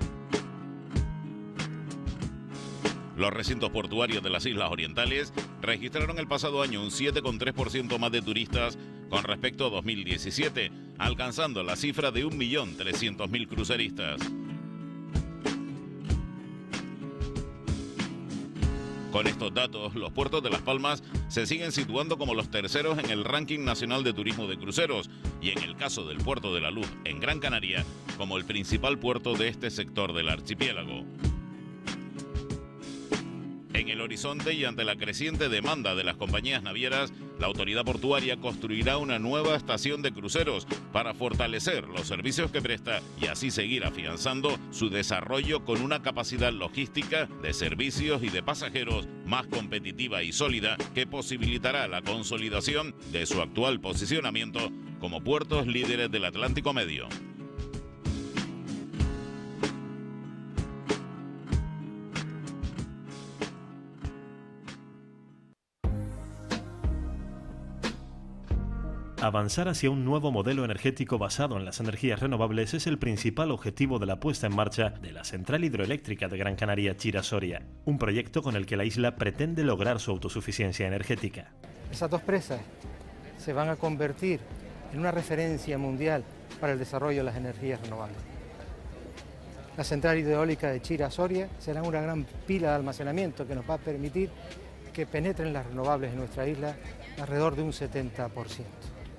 Los recintos portuarios de las Islas Orientales registraron el pasado año un 7,3% más de turistas con respecto a 2017, alcanzando la cifra de 1.300.000 cruceristas. Con estos datos, los puertos de Las Palmas se siguen situando como los terceros en el ranking nacional de turismo de cruceros y en el caso del Puerto de la Luz en Gran Canaria, como el principal puerto de este sector del archipiélago. En el horizonte y ante la creciente demanda de las compañías navieras, la autoridad portuaria construirá una nueva estación de cruceros para fortalecer los servicios que presta y así seguir afianzando su desarrollo con una capacidad logística de servicios y de pasajeros más competitiva y sólida que posibilitará la consolidación de su actual posicionamiento como puertos líderes del Atlántico Medio. Avanzar hacia un nuevo modelo energético basado en las energías renovables es el principal objetivo de la puesta en marcha de la central hidroeléctrica de Gran Canaria Chira-Soria, un proyecto con el que la isla pretende lograr su autosuficiencia energética. Esas dos presas se van a convertir en una referencia mundial para el desarrollo de las energías renovables. La central hidroeólica de Chira-Soria será una gran pila de almacenamiento que nos va a permitir que penetren las renovables en nuestra isla alrededor de un 70%.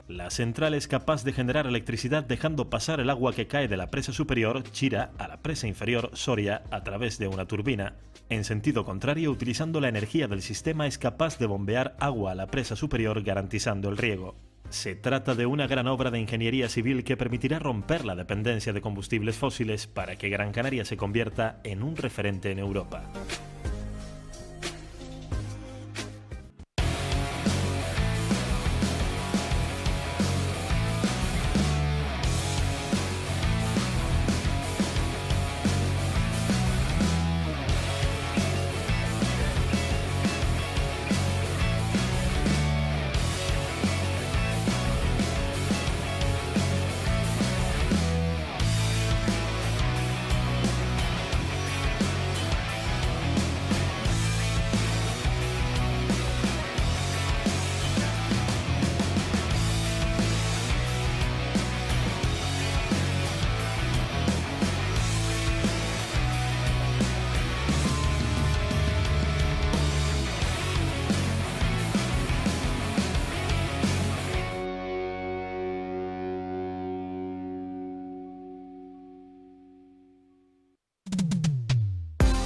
La central es capaz de generar electricidad dejando pasar el agua que cae de la presa superior, Chira, a la presa inferior, Soria, a través de una turbina. En sentido contrario, utilizando la energía del sistema, es capaz de bombear agua a la presa superior garantizando el riego. Se trata de una gran obra de ingeniería civil que permitirá romper la dependencia de combustibles fósiles para que Gran Canaria se convierta en un referente en Europa.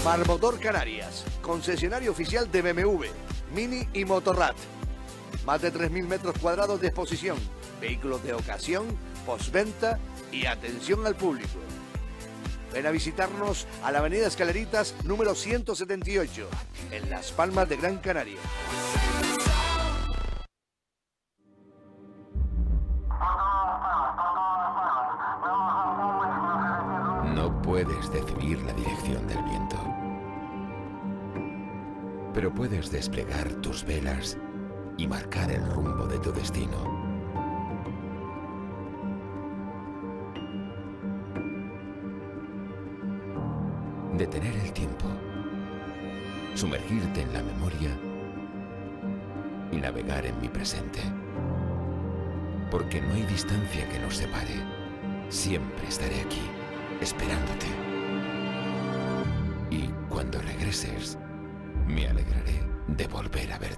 Marmotor Canarias, concesionario oficial de BMW, Mini y Motorrad. Más de 3.000 metros cuadrados de exposición, vehículos de ocasión, postventa y atención al público. Ven a visitarnos a la avenida Escaleritas número 178, en Las Palmas de Gran Canaria. No puedes decidir la dirección del viento, pero puedes desplegar tus velas y marcar el rumbo de tu destino. Detener el tiempo, sumergirte en la memoria y navegar en mi presente. Porque no hay distancia que nos separe. Siempre estaré aquí, esperándote. Y cuando regreses, me alegraré de volver a verte.